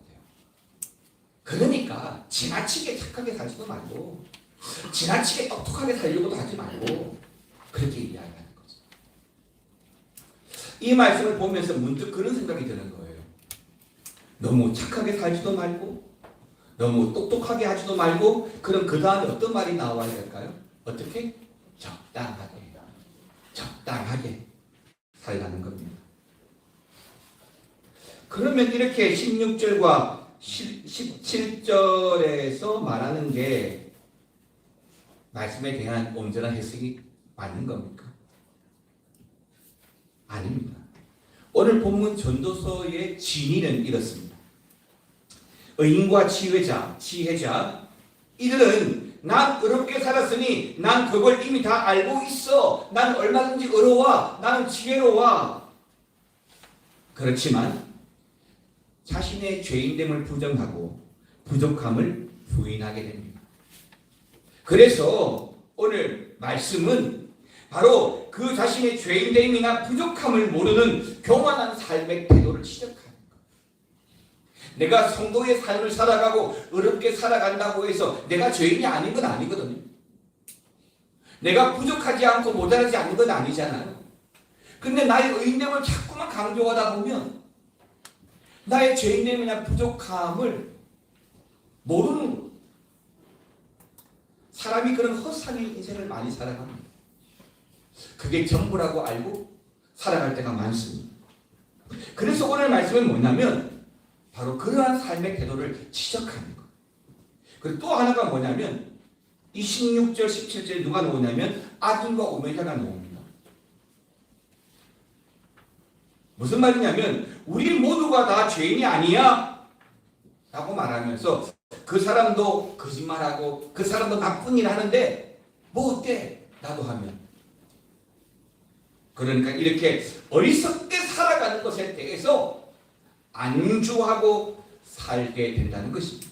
그러니까 지나치게 착하게 살지도 말고 지나치게 똑똑하게 살려고도 하지 말고 그렇게 이야기하는 거죠. 이 말씀을 보면서 문득 그런 생각이 드는 거예요. 너무 착하게 살지도 말고 너무 똑똑하게 하지도 말고, 그럼 그 다음에 어떤 말이 나와야 될까요? 어떻게? 적당하게 살라는 겁니다. 그러면 이렇게 16절과 17절에서 말하는 게 말씀에 대한 온전한 해석이 맞는 겁니까? 아닙니다. 오늘 본문 전도서의 진의는 이렇습니다. 의인과 지혜자 이들은 난 어렵게 살았으니 난 그걸 이미 다 알고 있어. 난 얼마든지 어려워. 나는 지혜로워. 그렇지만 자신의 죄인됨을 부정하고 부족함을 부인하게 됩니다. 그래서 오늘 말씀은 바로 그 자신의 죄인됨이나 부족함을 모르는 교만한 삶의 태도를 지적하는 거예요. 내가 성도의 삶을 살아가고 어렵게 살아간다고 해서 내가 죄인이 아닌 건 아니거든요. 내가 부족하지 않고 모자라지 않는 건 아니잖아요. 근데 나의 의인됨을 자꾸만 강조하다 보면 나의 죄인됨이나 부족함을 모르는 거예요. 사람이 그런 헛살린 인생을 많이 살아갑니다. 그게 전부라고 알고 살아갈 때가 많습니다. 그래서 오늘 말씀은 뭐냐면 바로 그러한 삶의 태도를 지적하는 거예요. 그리고 또 하나가 뭐냐면 이 16절 17절에 누가 나오냐면 악인과 오메자가 나옵니다. 무슨 말이냐면 우리 모두가 다 죄인이 아니야 라고 말하면서 그 사람도 거짓말하고 그 사람도 나쁜 일 하는데 뭐 어때? 나도 하면. 그러니까 이렇게 어리석게 살아가는 것에 대해서 안주하고 살게 된다는 것입니다.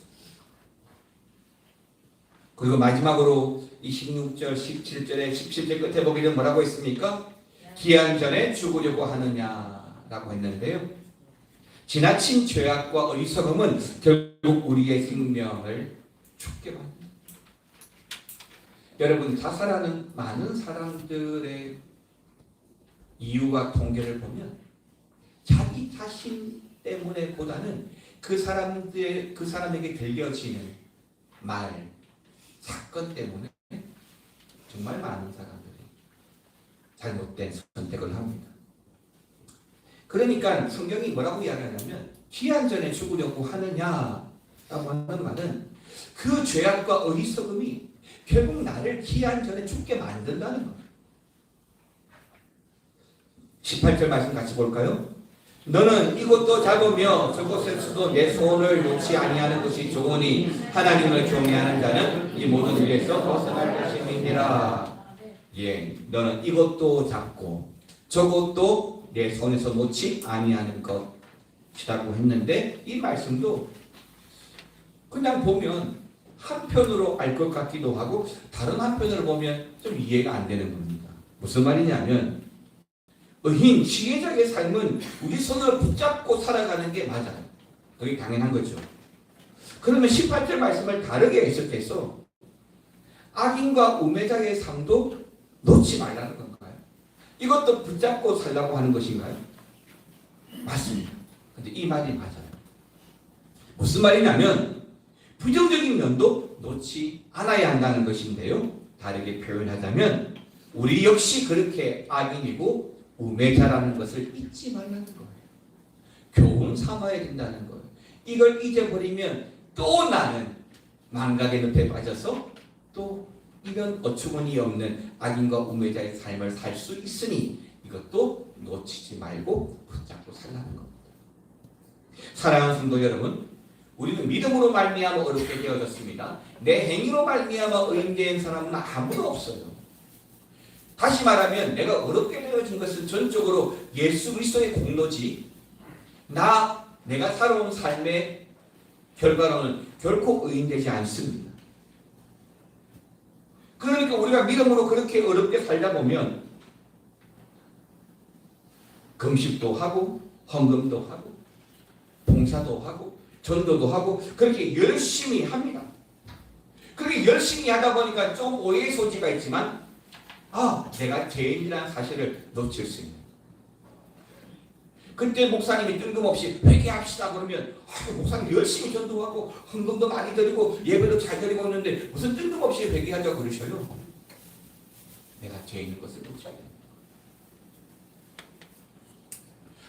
그리고 마지막으로 이 16절 17절에 17절 끝에 보게 되면 뭐라고 했습니까? 기한 전에 죽으려고 하느냐라고 했는데요. 지나친 죄악과 어리석음은 결국 우리의 생명을 죽게 합니다. 여러분 자살하는 많은 사람들의 이유와 통계를 보면 자기 자신 때문에 보다는 그 사람에게 들려지는 말, 사건 때문에 정말 많은 사람들이 잘못된 선택을 합니다. 그러니까 성경이 뭐라고 이야기하냐면 기한 전에 죽으려고 하느냐라고 하는 말은 그 죄악과 어리석음이 결국 나를 기한 전에 죽게 만든다는 거예요. 18절 말씀 같이 볼까요? 너는 이것도 잡으며 저것에서도 내 손을 놓지 아니하는 것이 좋으니 하나님을 경외하는 자는 이 모든 일에서 벗어날 것임이니라. 예, 너는 이것도 잡고 저것도 내 손에서 놓지 아니하는 것이라고 했는데 이 말씀도 그냥 보면 한편으로 알 것 같기도 하고 다른 한편으로 보면 좀 이해가 안 되는 겁니다. 무슨 말이냐면 의인, 지혜자의 삶은 우리 손을 붙잡고 살아가는 게 맞아요. 그게 당연한 거죠. 그러면 18절 말씀을 다르게 해석해서 악인과 우매자의 삶도 놓지 말라는 건가요? 이것도 붙잡고 살라고 하는 것인가요? 맞습니다. 근데 이 말이 맞아요. 무슨 말이냐면 부정적인 면도 놓지 않아야 한다는 것인데요. 다르게 표현하자면 우리 역시 그렇게 악인이고 우매자라는 것을 잊지 말라는 거예요. 교훈 삼아야 된다는 거예요. 이걸 잊어버리면 또 나는 망각의 늪에 빠져서 또 이런 어처구니 없는 악인과 우매자의 삶을 살 수 있으니 이것도 놓치지 말고 붙잡고 살라는 겁니다. 사랑하는 성도 여러분, 우리는 믿음으로 말미암아 어렵게 되어졌습니다. 내 행위로 말미암아 의인된 사람은 아무도 없어요. 다시 말하면 내가 어렵게 되어진 것은 전적으로 예수 그리스도의 공로지 내가 살아온 삶의 결과로는 결코 의인되지 않습니다. 그러니까 우리가 믿음으로 그렇게 어렵게 살다 보면 금식도 하고 헌금도 하고 봉사도 하고 전도도 하고 그렇게 열심히 합니다. 그렇게 열심히 하다 보니까 좀 오해의 소지가 있지만 내가 죄인이라는 사실을 놓칠 수 있는. 그때 목사님이 뜬금없이 회개합시다 그러면 목사님 열심히 전도하고 헌금도 많이 드리고 예배도 잘 드리고 있는데 무슨 뜬금없이 회개하자고 그러셔요? 내가 죄인인 것을 놓쳐야 됩니다.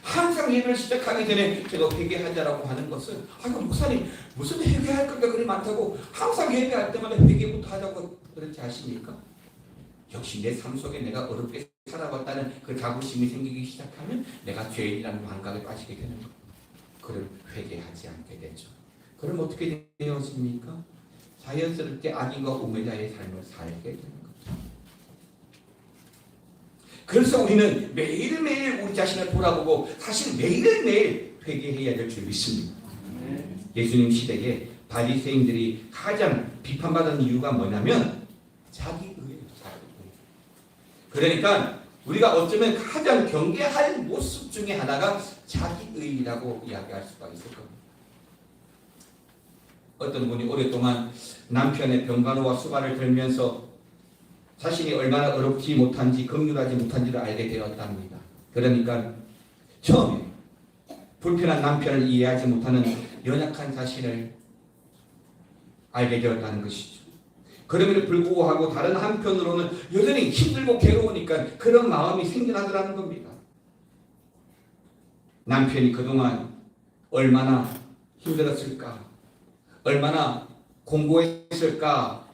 항상 예배를 시작하기 전에 제가 회개하자라고 하는 것은 목사님 무슨 회개할 거가 그리 많다고 항상 예배할 때마다 회개부터 하자고 그렇게 하십니까? 역시 내 삶 속에 내가 어렵게 살아왔다는 그 자부심이 생기기 시작하면 내가 죄인이라는 환각에 빠지게 되는 거예요. 그럼 회개하지 않게 되죠. 그럼 어떻게 되었습니까? 자연스럽게 악인과 우매자의 삶을 살게 되는 거죠. 그래서 우리는 매일매일 우리 자신을 돌아보고 사실 매일매일 회개해야 될 줄 믿습니다. 예수님 시대에 바리새인들이 가장 비판받은 이유가 뭐냐면 자기 그러니까 우리가 어쩌면 가장 경계할 모습 중에 하나가 자기의라고 이야기할 수가 있을 겁니다. 어떤 분이 오랫동안 남편의 병간호와 수발을 들면서 자신이 얼마나 어렵지 못한지 긍휼하지 못한지를 알게 되었답니다. 그러니까 처음에 불편한 남편을 이해하지 못하는 연약한 자신을 알게 되었다는 것이죠. 그럼에도 불구하고 다른 한편으로는 여전히 힘들고 괴로우니까 그런 마음이 생겨나더라는 겁니다. 남편이 그동안 얼마나 힘들었을까, 얼마나 공고했을까,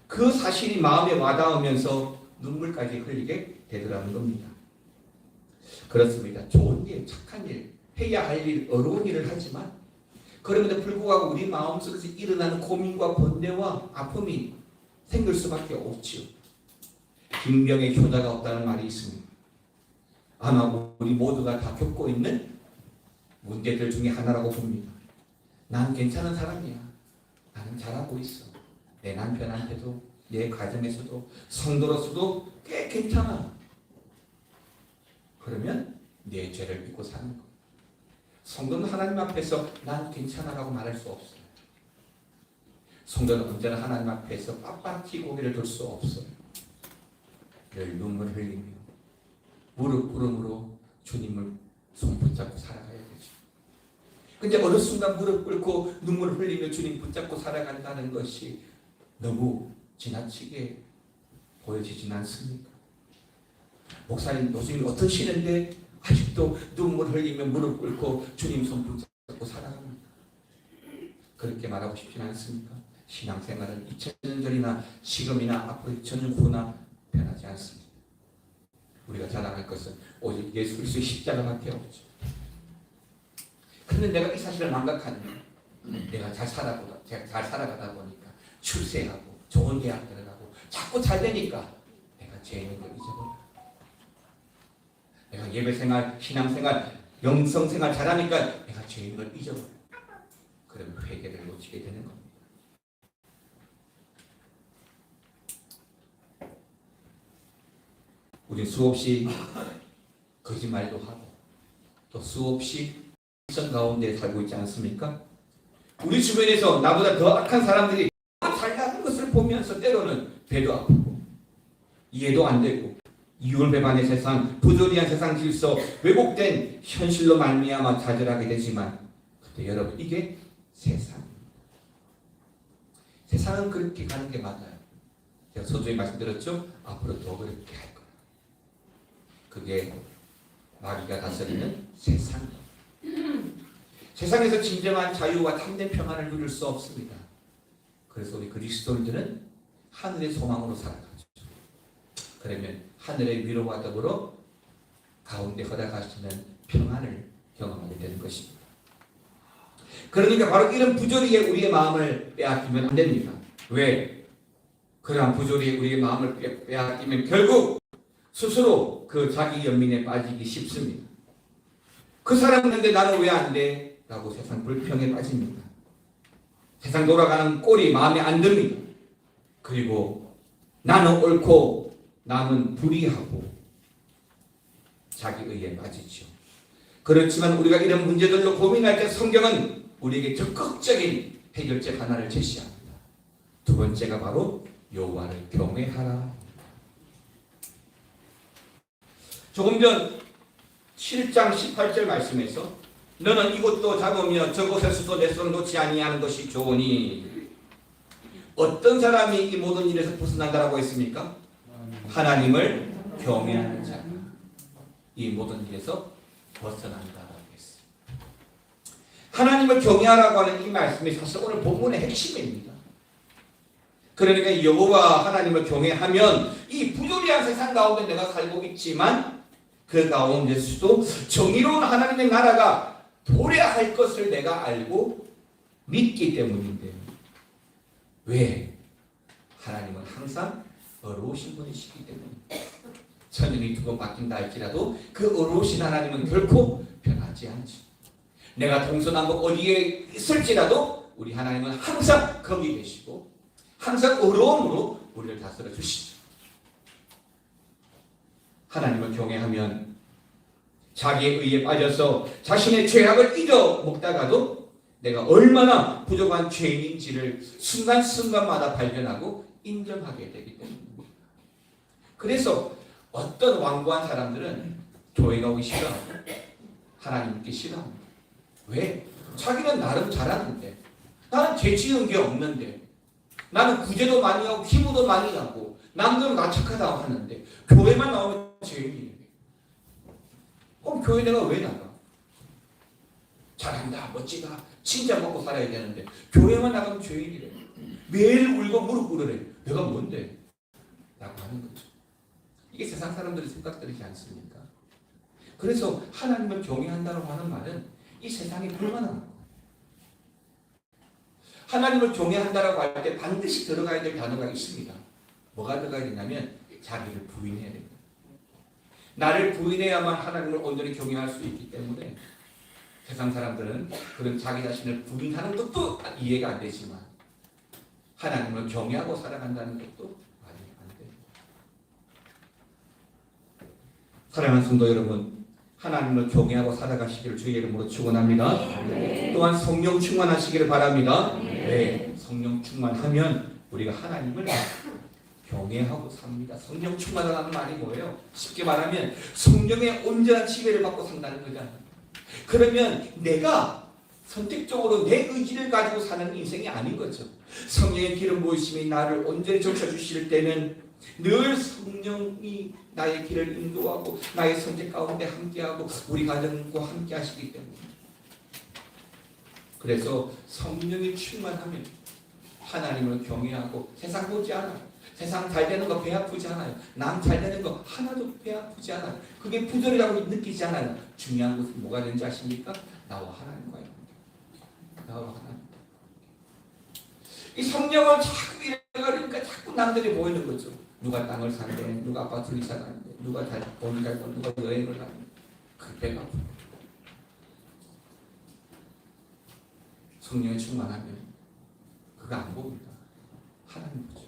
그 사실이 마음에 와닿으면서 눈물까지 흘리게 되더라는 겁니다. 그렇습니다. 좋은 일, 착한 일, 해야 할 일, 어려운 일을 하지만 그럼에도 불구하고 우리 마음속에서 일어나는 고민과 번뇌와 아픔이 생길 수밖에 없지요. 빈병에 효자가 없다는 말이 있습니다. 아마 우리 모두가 다 겪고 있는 문제들 중에 하나라고 봅니다. 난 괜찮은 사람이야. 나는 잘하고 있어. 내 남편한테도, 내 가정에서도, 성도로서도 꽤 괜찮아. 그러면 내 죄를 믿고 사는 거. 성도는 하나님 앞에서 난 괜찮아라고 말할 수 없어요. 성도는 언제나 하나님 앞에서 빳빳이 고개를 들 수 없어요. 늘 눈물을 흘리며 무릎 꿇음으로 주님을 손 붙잡고 살아가야 되죠. 근데 어느 순간 무릎 꿇고 눈물을 흘리며 주님 붙잡고 살아간다는 것이 너무 지나치게 보여지진 않습니까? 목사님 요즘 어떠시는데 아직도 눈물 흘리며 무릎 꿇고 주님 손 붙잡고 살아갑니다. 그렇게 말하고 싶지는 않습니까? 신앙생활은 2000년 전이나 지금이나 앞으로 2000년 후나 변하지 않습니다. 우리가 자랑할 것은 오직 예수 그리스도의 십자가밖에 없죠. 그런데 내가 이 사실을 망각하면 내가 잘 살아가다 보니까 출세하고 좋은 대학 들어가고 자꾸 잘 되니까 내가 죄 있는 걸 잊어버려. 내가 예배생활, 신앙생활, 영성생활 잘하니까 내가 죄 있는 걸 잊어버려. 그러면 회개를 놓치게 되는 겁니다. 우리 수없이 거짓말도 하고 또 수없이 실천 가운데 살고 있지 않습니까? 우리 주변에서 나보다 더 악한 사람들이 잘나가는 것을 보면서 때로는 배도 아프고 이해도 안 되고 이율배반의 세상, 부조리한 세상 질서, 왜곡된 현실로 말미암아 좌절하게 되지만 그때 여러분 이게 세상입니다. 세상은 그렇게 가는 게 맞아요. 제가 서두에 말씀드렸죠? 앞으로 더 그렇게 할 거예요. 그게 마귀가 다스리는 세상이에요. 세상에서 진정한 자유와 참된 평안을 누릴 수 없습니다. 그래서 우리 그리스도인들은 하늘의 소망으로 살아가죠. 그러면 하늘의 위로와 더불어 가운데 허락하시는 평안을 경험하게 되는 것입니다. 그러니까 바로 이런 부조리에 우리의 마음을 빼앗기면 안 됩니다. 왜? 그러한 부조리에 우리의 마음을 빼앗기면 결국 스스로 그 자기 연민에 빠지기 쉽습니다. 그 사람은 근데 나는 왜 안 돼? 라고 세상 불평에 빠집니다. 세상 돌아가는 꼴이 마음에 안 듭니다. 그리고 나는 옳고 남은 불의하고 자기 의에 빠지죠. 그렇지만 우리가 이런 문제들로 고민할 때 성경은 우리에게 적극적인 해결책 하나를 제시합니다. 두 번째가 바로 여호와를 경외하라. 조금 전 7장 18절 말씀에서 너는 이곳도 잡으며 저곳에서도 내 손을 놓지 아니하는 것이 좋으니 어떤 사람이 이 모든 일에서 벗어난다라고 했습니까? 하나님을 경외하는 자가 이 모든 일에서 벗어난다라고 했어요. 하나님을 경외하라고 하는 이 말씀이 사실 오늘 본문의 핵심입니다. 그러니까 여호와 하나님을 경외하면 이 부조리한 세상 가운데 내가 살고 있지만 그 가운데서도 정의로운 하나님의 나라가 도래할 것을 내가 알고 믿기 때문인데요. 왜? 하나님은 항상 어려우신 분이시기 때문에 천년이 두 번 바뀐다 할지라도 그 어려우신 하나님은 결코 변하지 않죠. 내가 동서남북 어디에 있을지라도 우리 하나님은 항상 거기 계시고 항상 어려움으로 우리를 다스려 주시죠. 하나님을 경외하면 자기의 의에 빠져서 자신의 죄악을 잊어먹다가도 내가 얼마나 부족한 죄인인지를 순간순간마다 발견하고 인정하게 되기 때문입니다. 그래서 어떤 완고한 사람들은 교회가 오기 싫어하고 하나님 믿기 싫어합니다. 왜? 자기는 나름 잘하는데, 나는 재치 있는 게 없는데, 나는 구제도 많이 하고 기부도 많이 하고 남들은 나 착하다고 하는데 교회만 나오면 죄인이래. 그럼 교회 내가 왜 나가? 잘한다, 멋지다, 칭찬 먹고 살아야 되는데 교회만 나가면 죄인이래. 매일 울고 무릎 꿇으래. 내가 뭔데? 라고 하는 거죠. 이게 세상 사람들의 생각들이지 않습니까? 그래서 하나님을 경외한다고 하는 말은 이 세상에 불만한 거예요. 하나님을 경외한다라고 할 때 반드시 들어가야 될 단어가 있습니다. 뭐가 들어가야 되냐면 자기를 부인해야 됩니다. 나를 부인해야만 하나님을 온전히 경외할 수 있기 때문에 세상 사람들은 그런 자기 자신을 부인하는 것도 이해가 안 되지만 하나님을 경외하고 살아간다는 것도 말이 안 됩니다. 사랑하는 성도 여러분, 하나님을 경외하고 살아가시기를 주의 이름으로 축원합니다. 네. 또한 성령 충만하시기를 바랍니다. 네. 성령 충만하면 우리가 하나님을 경외하고 삽니다. 성령 충만하다는 말이 뭐예요? 쉽게 말하면 성령의 온전한 지배를 받고 산다는 거잖아요. 그러면 내가 선택적으로 내 의지를 가지고 사는 인생이 아닌 거죠. 성령의 기름 부으심이 나를 온전히 적셔주실 때는 늘 성령이 나의 길을 인도하고 나의 선택 가운데 함께하고 우리 가정과 함께 하시기 때문에, 그래서 성령이 충만하면 하나님을 경외하고 세상 보지 않아요. 세상 잘 되는 거 배 아프지 않아요. 남 잘 되는 거 하나도 배 아프지 않아요. 그게 부조리라고 느끼지 않아요. 중요한 것은 뭐가 되는지 아십니까? 나와 하나님과의 관계. 나와 하나님. 이 성령을 자꾸 이래가니까 자꾸 남들이 보이는 거죠. 누가 땅을 사는데, 누가 아파트를 이사가는데, 누가 돈을 잘 벌고, 누가 여행을 가는데, 그 배가 아프고. 성령에 충만하면 그거 안 봅니다. 하나님 보죠.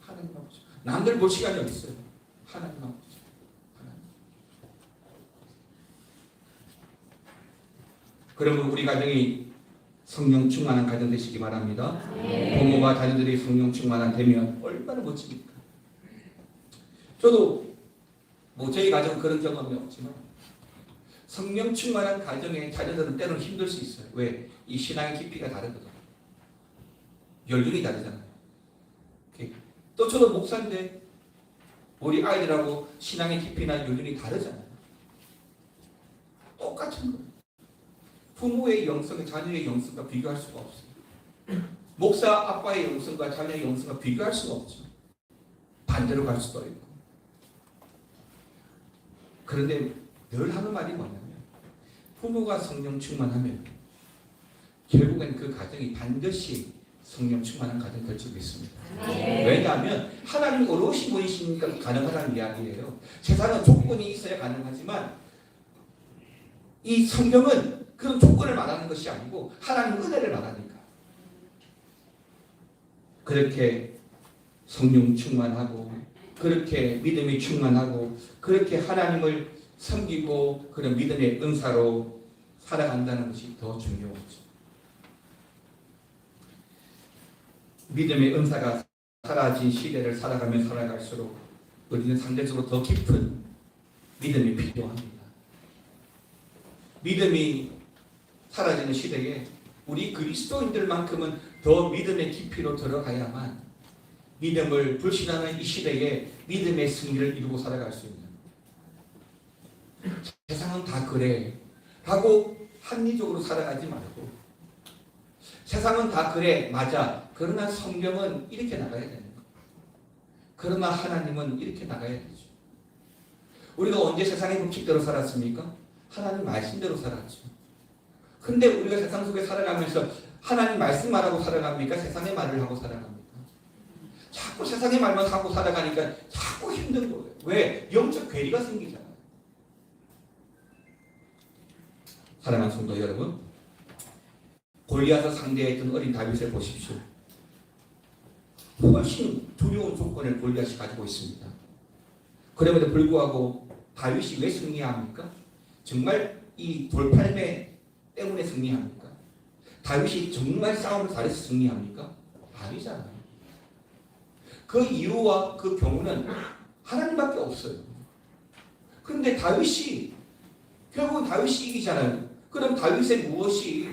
하나님만 보죠. 남들 볼 시간이 없어요. 하나님만 보죠. 하나님. 그러면 우리 가정이 성령 충만한 가정 되시기 바랍니다. 부모가 자녀들이 성령 충만한 되면 얼마나 멋집니까? 저도 저희 가정은 그런 경험이 없지만 성령 충만한 가정의 자녀들은 때로는 힘들 수 있어요. 왜? 이 신앙의 깊이가 다르거든요. 연륜이 다르잖아요. 또 저도 목사인데 우리 아이들하고 신앙의 깊이나 연륜이 다르잖아요. 똑같은 거예요. 부모의 영성과 자녀의 영성과 비교할 수가 없어요. 목사 아빠의 영성과 자녀의 영성과 비교할 수가 없죠. 반대로 갈 수도 있고. 그런데 늘 하는 말이 뭐냐면 부모가 성령 충만하면 결국엔 그 가정이 반드시 성령 충만한 가정이 될 수 있습니다. 왜냐하면 하나님 어려우신 분이시니까 가능하다는 이야기예요. 세상은 조건이 있어야 가능하지만 이 성경은 그런 조건을 말하는 것이 아니고 하나님 은혜를 말하니까. 그렇게 성령 충만하고 그렇게 믿음이 충만하고 그렇게 하나님을 섬기고 그런 믿음의 은사로 살아간다는 것이 더 중요하죠. 믿음의 은사가 사라진 시대를 살아가면 살아갈수록 우리는 상대적으로 더 깊은 믿음이 필요합니다. 믿음이 사라지는 시대에 우리 그리스도인들만큼은 더 믿음의 깊이로 들어가야만 믿음을 불신하는 이 시대에 믿음의 승리를 이루고 살아갈 수 있는. 세상은 다 그래 하고 합리적으로 살아가지 말고 세상은 다 그래 맞아. 그러나 성경은 이렇게 나가야 되는 거예요. 그러나 하나님은 이렇게 나가야 되죠. 우리가 언제 세상의 법칙대로 살았습니까? 하나님 말씀대로 살았죠. 근데 우리가 세상 속에 살아가면서 하나님 말씀만 하고 살아갑니까? 세상의 말을 하고 살아갑니까? 자꾸 세상의 말만 하고 살아가니까 자꾸 힘든 거예요. 왜? 영적 괴리가 생기잖아요. 사랑하는 성도 여러분, 골리앗을 상대했던 어린 다윗을 보십시오. 훨씬 두려운 조건을 골리앗이 가지고 있습니다. 그럼에도 불구하고 다윗이 왜 승리합니까? 정말 이 돌팔매 때문에 승리합니까? 다윗이 정말 싸움을 잘해서 승리합니까? 아니잖아요. 그 이유와 그 경우는 하나님밖에 없어요. 그런데 다윗이 결국은 다윗이 이기잖아요. 그럼 다윗의 무엇이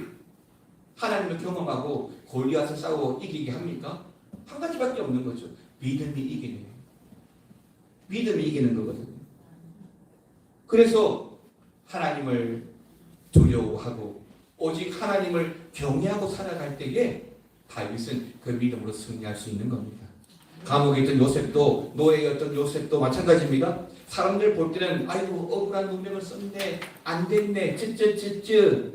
하나님을 경험하고 골리앗을 싸워 이기게 합니까? 한 가지밖에 없는 거죠. 믿음이 이기는 거예요. 믿음이 이기는 거거든요. 그래서 하나님을 두려워하고 오직 하나님을 경외하고 살아갈 때에 다윗은 그 믿음으로 승리할 수 있는 겁니다. 감옥에 있던 요셉도, 노예였던 요셉도 마찬가지입니다. 사람들 볼 때는 아이고 억울한 운명을 썼네, 안 됐네, 쯧쯧쯧쯧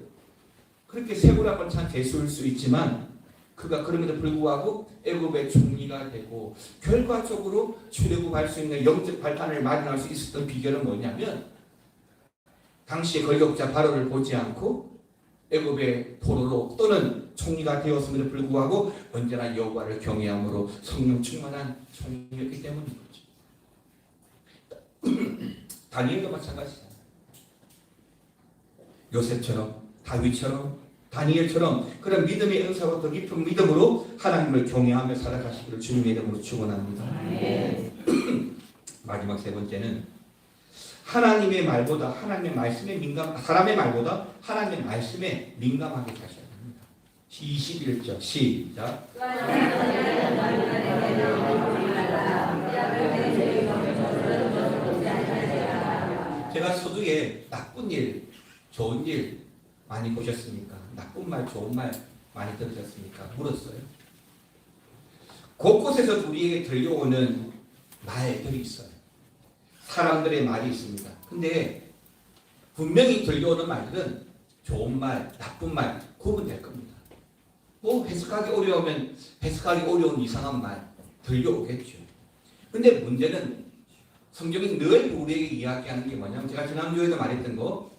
그렇게 세부락을 찬 대수일 수 있지만 그가 그럼에도 불구하고 애굽의 총리가 되고 결과적으로 출애굽할 수 있는 영적 발판을 마련할 수 있었던 비결은 뭐냐면 당시의 권력자 바로를 보지 않고 애굽의 포로로 또는 총리가 되었음에도 불구하고 언제나 여호와를 경외함으로 성령 충만한 총리였기 때문인 거죠. 다니엘도 마찬가지잖아요. 요셉처럼 다윗처럼 다니엘처럼 그런 믿음의 은사와 더 깊은 믿음으로 하나님을 경외하며 살아가시기를 주님의 이름으로 축원합니다. 마지막 세 번째는 하나님의 말보다 하나님의 말씀에 사람의 말보다 하나님의 말씀에 민감하게 사셔야 됩니다. 21절 시작. 제가 서두에 나쁜 일, 좋은 일 많이 보셨습니까? 나쁜 말, 좋은 말 많이 들으셨습니까? 물었어요. 곳곳에서 우리에게 들려오는 말들이 있어요. 사람들의 말이 있습니다. 근데 분명히 들려오는 말들은 좋은 말, 나쁜 말 구분될 겁니다. 뭐 해석하기 어려우면 해석하기 어려운 이상한 말 들려오겠죠. 근데 문제는 성경이 늘 우리에게 이야기하는 게 뭐냐면 제가 지난주에도 말했던 거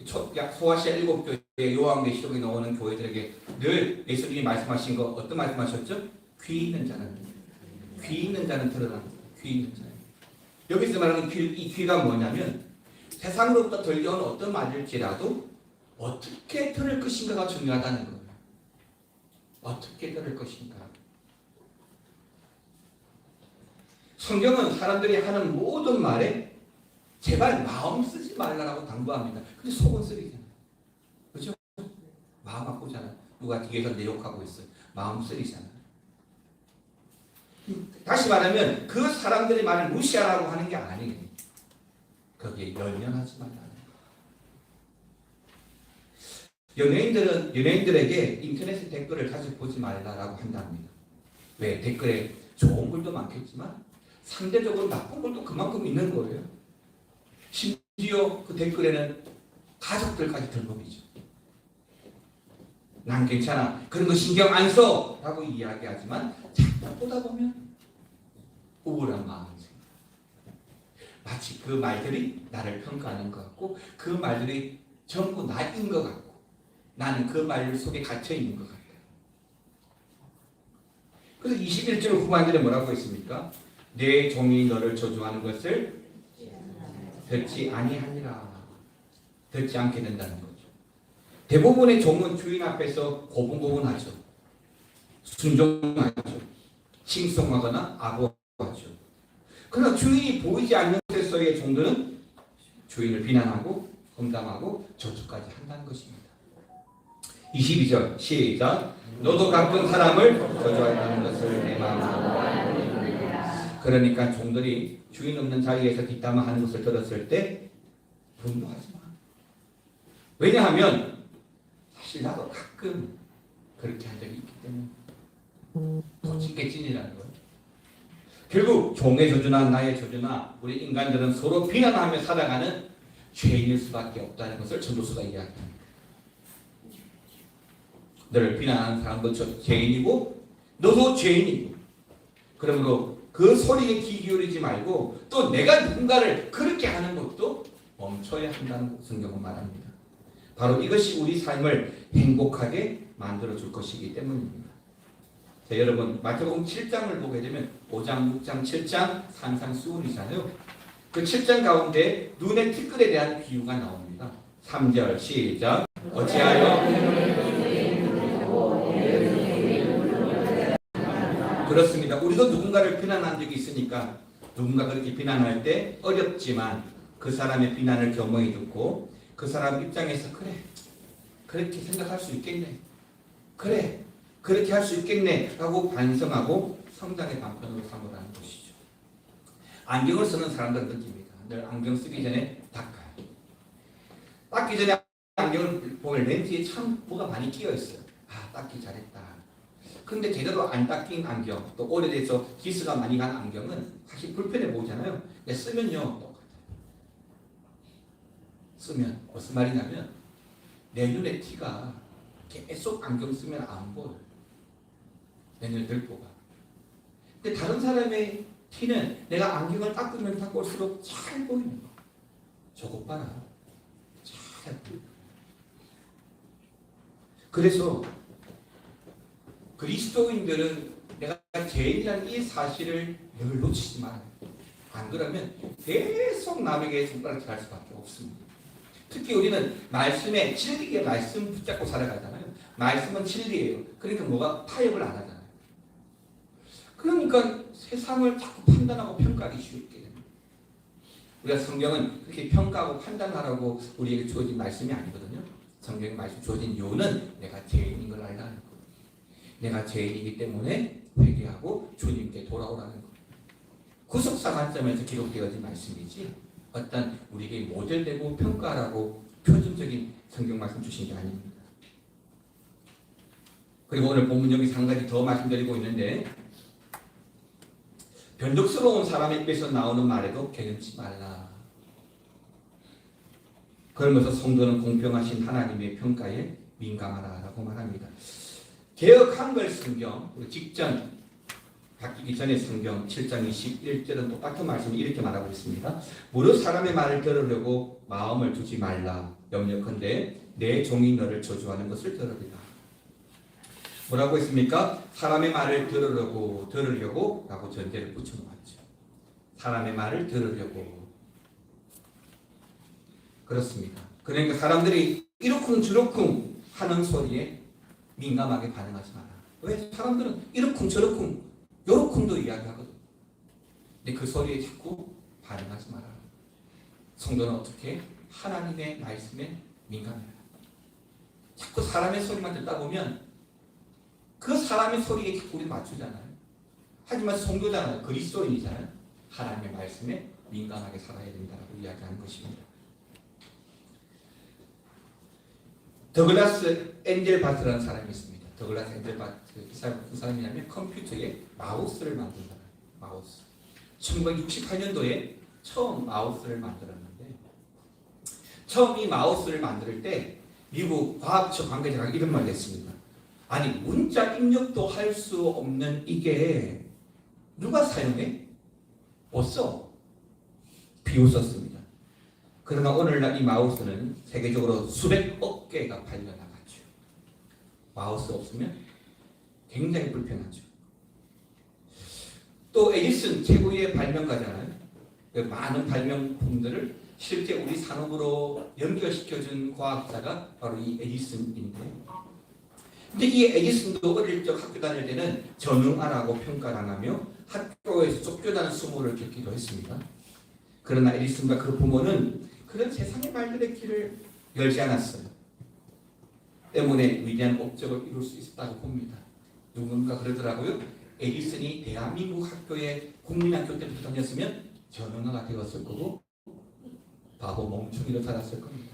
소아시아 7교회 요한계시록에 나오는 교회들에게 늘 예수님이 말씀하신 거 어떤 말씀하셨죠? 귀 있는 자는 들으라. 귀 있는 자는. 여기서 말하는 이 귀가 뭐냐면 세상으로부터 들려오는 어떤 말일지라도 어떻게 들을 것인가가 중요하다는 거예요. 어떻게 들을 것인가. 성경은 사람들이 하는 모든 말에 제발 마음 쓰지 말라라고 당부합니다. 근데 속은 쓰리잖아요. 그렇죠? 마음 아프잖아요. 누가 뒤에서 내 욕하고 있어요. 마음 쓰리잖아요. 다시 말하면 그 사람들의 말을 무시하라고 하는 게 아니에요. 거기에 연연하지 말라는 거예요. 연예인들에게 인터넷에 댓글을 자주 보지 말라라고 한답니다. 왜? 댓글에 좋은 글도 많겠지만 상대적으로 나쁜 글도 그만큼 있는 거예요. 심지어 그 댓글에는 가족들까지 들범이죠. 난 괜찮아. 그런 거 신경 안 써. 라고 이야기하지만 자꾸 보다 보면 우울한 마음이 생겨요. 마치 그 말들이 나를 평가하는 것 같고 그 말들이 전부 나인 것 같고 나는 그 말 속에 갇혀 있는 것 같아요. 그래서 21절 후반절에 뭐라고 했습니까? 내 종이 너를 저주하는 것을 듣지 아니하니라. 듣지 않게 된다는 거죠. 대부분의 종은 주인 앞에서 고분고분하죠. 순종하죠. 칭송하거나 아부하죠. 그러나 주인이 보이지 않는 데서의 종들은 주인을 비난하고 험담하고 저주까지 한다는 것입니다. 22절 시작. 너도 가끔 사람을 저주한다는 것을 내 마음으로 알고. 그러니까 종들이 주인 없는 자리에서 뒷담화하는 것을 들었을 때 분노하지 마. 왜냐하면 사실 나도 가끔 그렇게 한 적이 있기 때문에 도찐게 찐이라는 거예요. 결국 종의 저주나 나의 저주나 우리 인간들은 서로 비난하며 살아가는 죄인일 수밖에 없다는 것을 전도서가 이야기합니다. 너를 비난하는 사람도 죄인이고 너도 죄인이고 그러므로 그 소리에 귀 기울이지 말고 또 내가 누군가를 그렇게 하는 것도 멈춰야 한다는 성경은 말합니다. 바로 이것이 우리 삶을 행복하게 만들어줄 것이기 때문입니다. 자, 여러분 마태복음 7장을 보게 되면 5장, 6장, 7장 산상수훈이잖아요. 그 7장 가운데 눈의 티끌에 대한 비유가 나옵니다. 3절 시작. 어찌하여 그렇습니다. 우리도 누군가를 비난한 적이 있으니까 누군가 그렇게 비난할 때 어렵지만 그 사람의 비난을 겸허히 듣고 그 사람 입장에서 그래 그렇게 생각할 수 있겠네. 그래, 그렇게 할 수 있겠네 라고 반성하고 성장의 방편으로 삼으라는 것이죠. 안경을 쓰는 사람들은 느낍니다. 늘 안경 쓰기 전에 닦아요. 닦기 전에 안경을 보면 렌즈에 참 뭐가 많이 끼어 있어요. 아, 닦기 잘했다. 근데 제대로 안 닦인 안경, 또 오래돼서 기스가 많이 간 안경은 사실 불편해 보이잖아요. 근데 쓰면요 똑같아요. 쓰면 무슨 말이냐면 내 눈에 티가 계속 안경 쓰면 안 보여. 내 눈에 들보가. 근데 다른 사람의 티는 내가 안경을 닦으면 닦을수록 잘 보이는 거. 저것 봐라. 잘 보여. 그래서 그리스도인들은 내가 죄인이라는 이 사실을 늘 놓치지 말아요. 안 그러면 계속 남에게 손가락질 할 수밖에 없습니다. 특히 우리는 말씀에 진리의 말씀 붙잡고 살아가잖아요. 말씀은 진리예요. 그러니까 뭐가 타협을 안 하잖아요. 그러니까 세상을 자꾸 판단하고 평가하기 쉽게 됩니다. 우리가 성경은 그렇게 평가하고 판단하라고 우리에게 주어진 말씀이 아니거든요. 성경의 말씀 주어진 이유는 내가 죄인인 걸 알라는 거예요. 내가 죄인이기 때문에 회개하고 주님께 돌아오라는 거예요. 구속사 관점에서 기록되어진 말씀이지 어떤 우리에게 모델되고 평가하라고 표준적인 성경 말씀 주신 게 아닙니다. 그리고 오늘 본문 여기서 한 가지 더 말씀드리고 있는데 변덕스러운 사람의 입에서 나오는 말에도 개념치 말라. 그러면서 성도는 공평하신 하나님의 평가에 민감하라라고 말합니다. 개역 한글 성경 직전 바뀌기 전에 성경 7장 21절은 똑같은 말씀을 이렇게 말하고 있습니다. 무릇 사람의 말을 들으려고 마음을 두지 말라. 염려컨대 내 종이 너를 저주하는 것을 들으리라. 뭐라고 했습니까? 사람의 말을 들으려고 라고 전제를 붙여놓았죠. 사람의 말을 들으려고. 그렇습니다. 그러니까 사람들이 이러쿵저러쿵 하는 소리에 민감하게 반응하지 마라. 왜? 사람들은 이러쿵 저러쿵 요러쿵도 이야기하거든. 근데 그 소리에 자꾸 반응하지 마라. 성도는 어떻게? 하나님의 말씀에 민감해라. 자꾸 사람의 소리만 듣다 보면 그 사람의 소리에 자꾸 우리 맞추잖아요. 하지만 성도잖아요. 그리스도인이잖아요. 하나님의 말씀에 민감하게 살아야 된다고 이야기하는 것입니다. 더글라스 엔젤바트라는 사람이 있습니다. 더글라스 엔젤바트 이 사람이 무슨 사람이냐면 컴퓨터에 마우스를 만든 사람. 마우스. 1968년도에 처음 마우스를 만들었는데 처음 이 마우스를 만들 때 미국 과학처 관계자가 이런 말을 했습니다. 아니 문자 입력도 할 수 없는 이게 누가 사용해? 못 써. 비웃었습니다. 그러나 오늘날 이 마우스는 세계적으로 수백억 개가 팔려나갔죠. 마우스 없으면 굉장히 불편하죠. 또 에디슨 최고의 발명가잖아요. 많은 발명품들을 실제 우리 산업으로 연결시켜준 과학자가 바로 이 에디슨인데 근데 이 에디슨도 어릴 적 학교 다닐 때는 전응아라고 평가를 안 하며 학교에서 쫓겨나는 수모를 겪기도 했습니다. 그러나 에디슨과 그 부모는 그런 세상의 말들의 길을 열지 않았어요. 때문에 위대한 업적을 이룰 수 있었다고 봅니다. 누군가 그러더라고요. 에디슨이 대한민국 학교에 국민학교 때부터 다녔으면 전응아가 되었을 거고 바보 멍충이로 살았을 겁니다.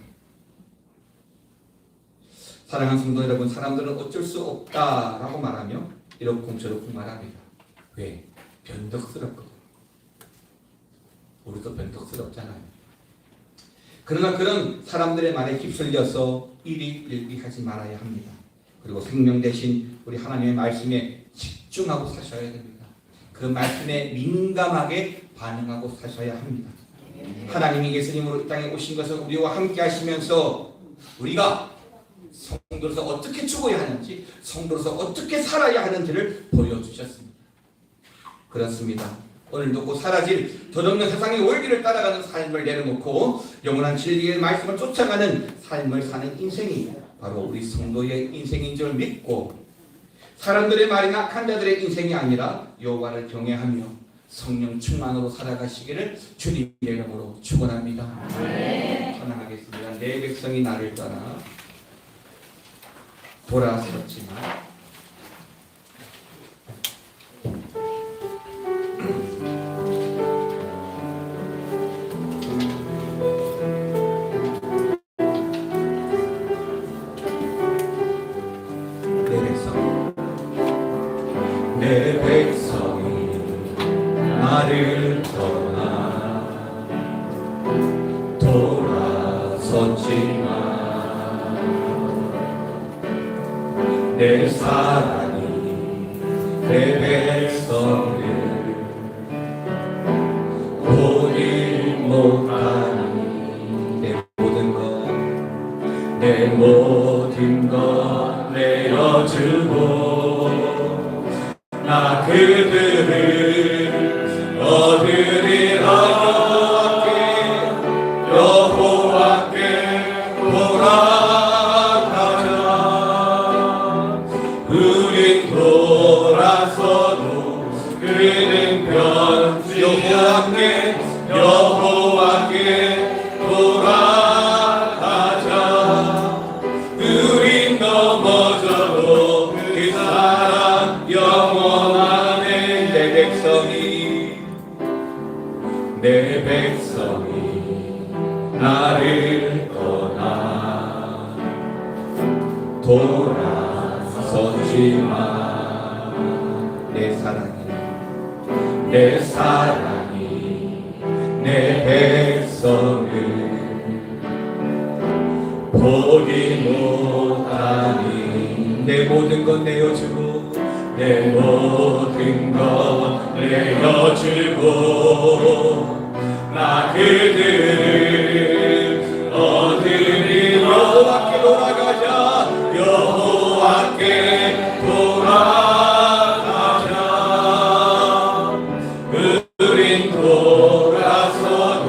사랑하는 성도 여러분, 사람들은 어쩔 수 없다라고 말하며 이렇쿵 저렇쿵 말합니다. 왜? 변덕스럽거든. 우리도 변덕스럽잖아요. 그러나 그런 사람들의 말에 휩쓸려서 일희일비하지 말아야 합니다. 그리고 생명 대신 우리 하나님의 말씀에 집중하고 사셔야 됩니다. 그 말씀에 민감하게 반응하고 사셔야 합니다. 하나님이 예수님으로 이 땅에 오신 것은 우리와 함께 하시면서 우리가 성도로서 어떻게 죽어야 하는지, 성도로서 어떻게 살아야 하는지를 보여주셨습니다. 그렇습니다. 오늘도 곧 사라질 덧없는 세상의 원리를 따라가는 삶을 내려놓고 영원한 진리의 말씀을 쫓아가는 삶을 사는 인생이 바로 우리 성도의 인생인 줄 믿고 사람들의 말이나 악한 자들의 인생이 아니라 여호와를 경외하며 성령 충만으로 살아가시기를 주님의 이름으로 축원합니다. 찬양하겠습니다. 내 백성이 나를 따라 돌아섰지만 내 백성이 나를 떠나 돌아섰지만 내 사랑이 내 백성을 보지 못하니 내 모든 것 내어주고 나 그들을 얻으리라 여호와께 돌아가자 우린 돌아서도 그는 변치 않네 여호와께 돌아가자 우린 넘어져도 그 사랑 영원하네 내 백성이 나를 떠나 돌아섰지만 내 사랑이 내 백성을 보지 못하니 내 모든 것 내어주고 내 모든 것 내어주고 나 그들을 얻으리 여호와께 돌아가자 여호와께 돌아가자 우린 돌아서도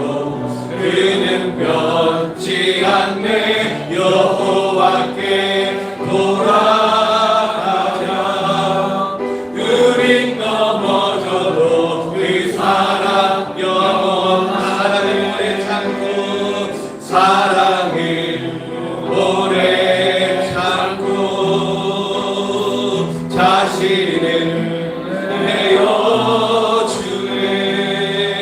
그는 변치 않네 여호와께 돌아가자 우린 넘어져도 그 사랑 영원하다는 오래 참고 사랑을 오래 참고 자신을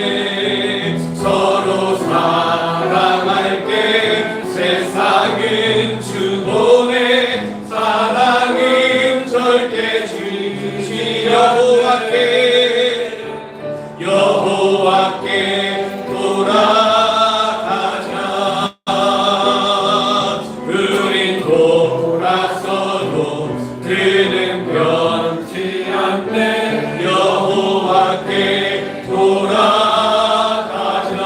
내어주네 서로 사랑할 때 세상은 주보네 사랑은 절대 주시 여호와께 돌아가자 우린 돌아서도 그는 변치 않네 여호와께 돌아가자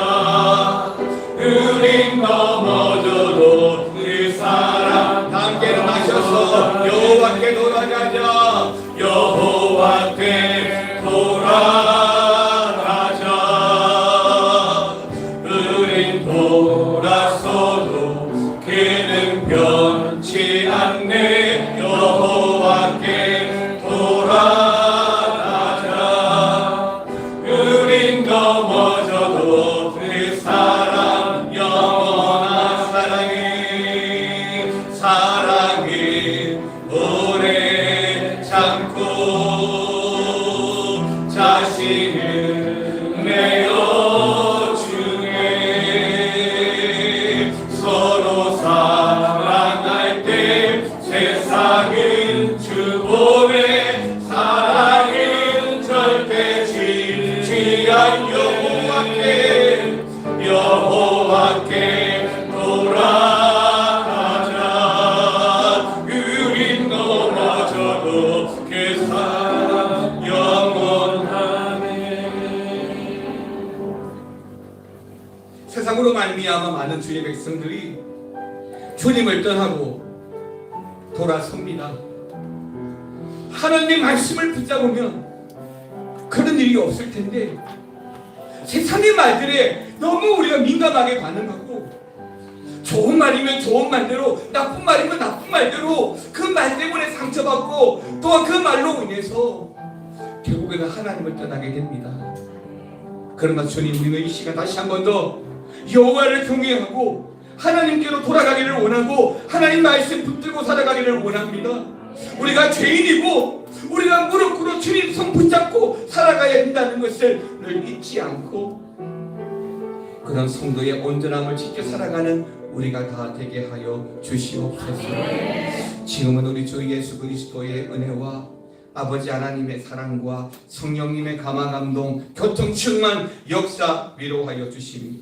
우린 넘어져도 그 사랑 함께 마셔서 여호와께 돌아가자 여호와께 돌아가자 우린 돌아서도 그는 변치 않네 여호와께 돌아가자 우린 넘어져도 그 사랑 영원한 사랑이 오래 참고 자신을 내어주네 서로 사랑할 때 세상은 주보네 사랑은 절대 지지 않 여호와께 돌아가자 우린 넘어져도 그 사랑 영원하네 세상으로 말미암아 많은 주의 백성들이 주님을 떠나고 돌아섭니다. 하나님의 말씀을 붙잡으면 그런 일이 없을 텐데 세상의 말들에 너무 우리가 민감하게 반응하고 좋은 말이면 좋은 말대로 나쁜 말이면 나쁜 말대로 그 말 때문에 상처받고 또한 그 말로 인해서 결국에는 하나님을 떠나게 됩니다. 그러나 주님 우리는 이 시간 다시 한 번 더 여호와를 경외하고 하나님께로 돌아가기를 원하고 하나님 말씀 붙들고 살아가기를 원합니다. 우리가 죄인이고 우리가 무릎 꿇어 주님 손 붙잡고 살아가야 한다는 것을 늘 잊지 않고 그런 성도의 온전함을 지켜 살아가는 우리가 다 되게 하여 주시옵소서. 지금은 우리 주 예수 그리스도의 은혜와 아버지 하나님의 사랑과 성령님의 감화 감동 교통 충만 역사 위로하여 주심이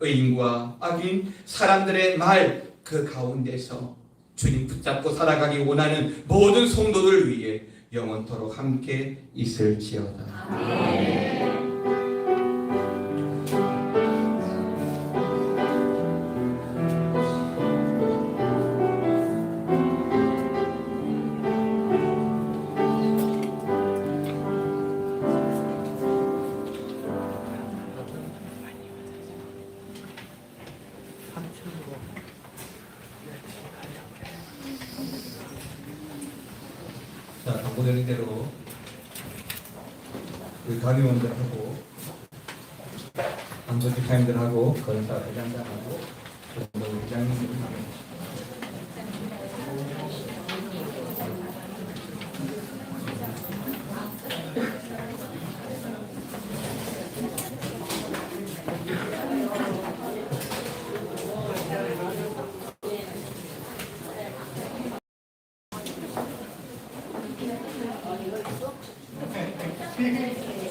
의인과 악인 사람들의 말 그 가운데서 주님 붙잡고 살아가기 원하는 모든 성도들 위해 영원토록 함께 있을지어다. 자, 당부되는 대로 우리 강의원들하고 안전지파님들하고 건사 회장들하고 회장님들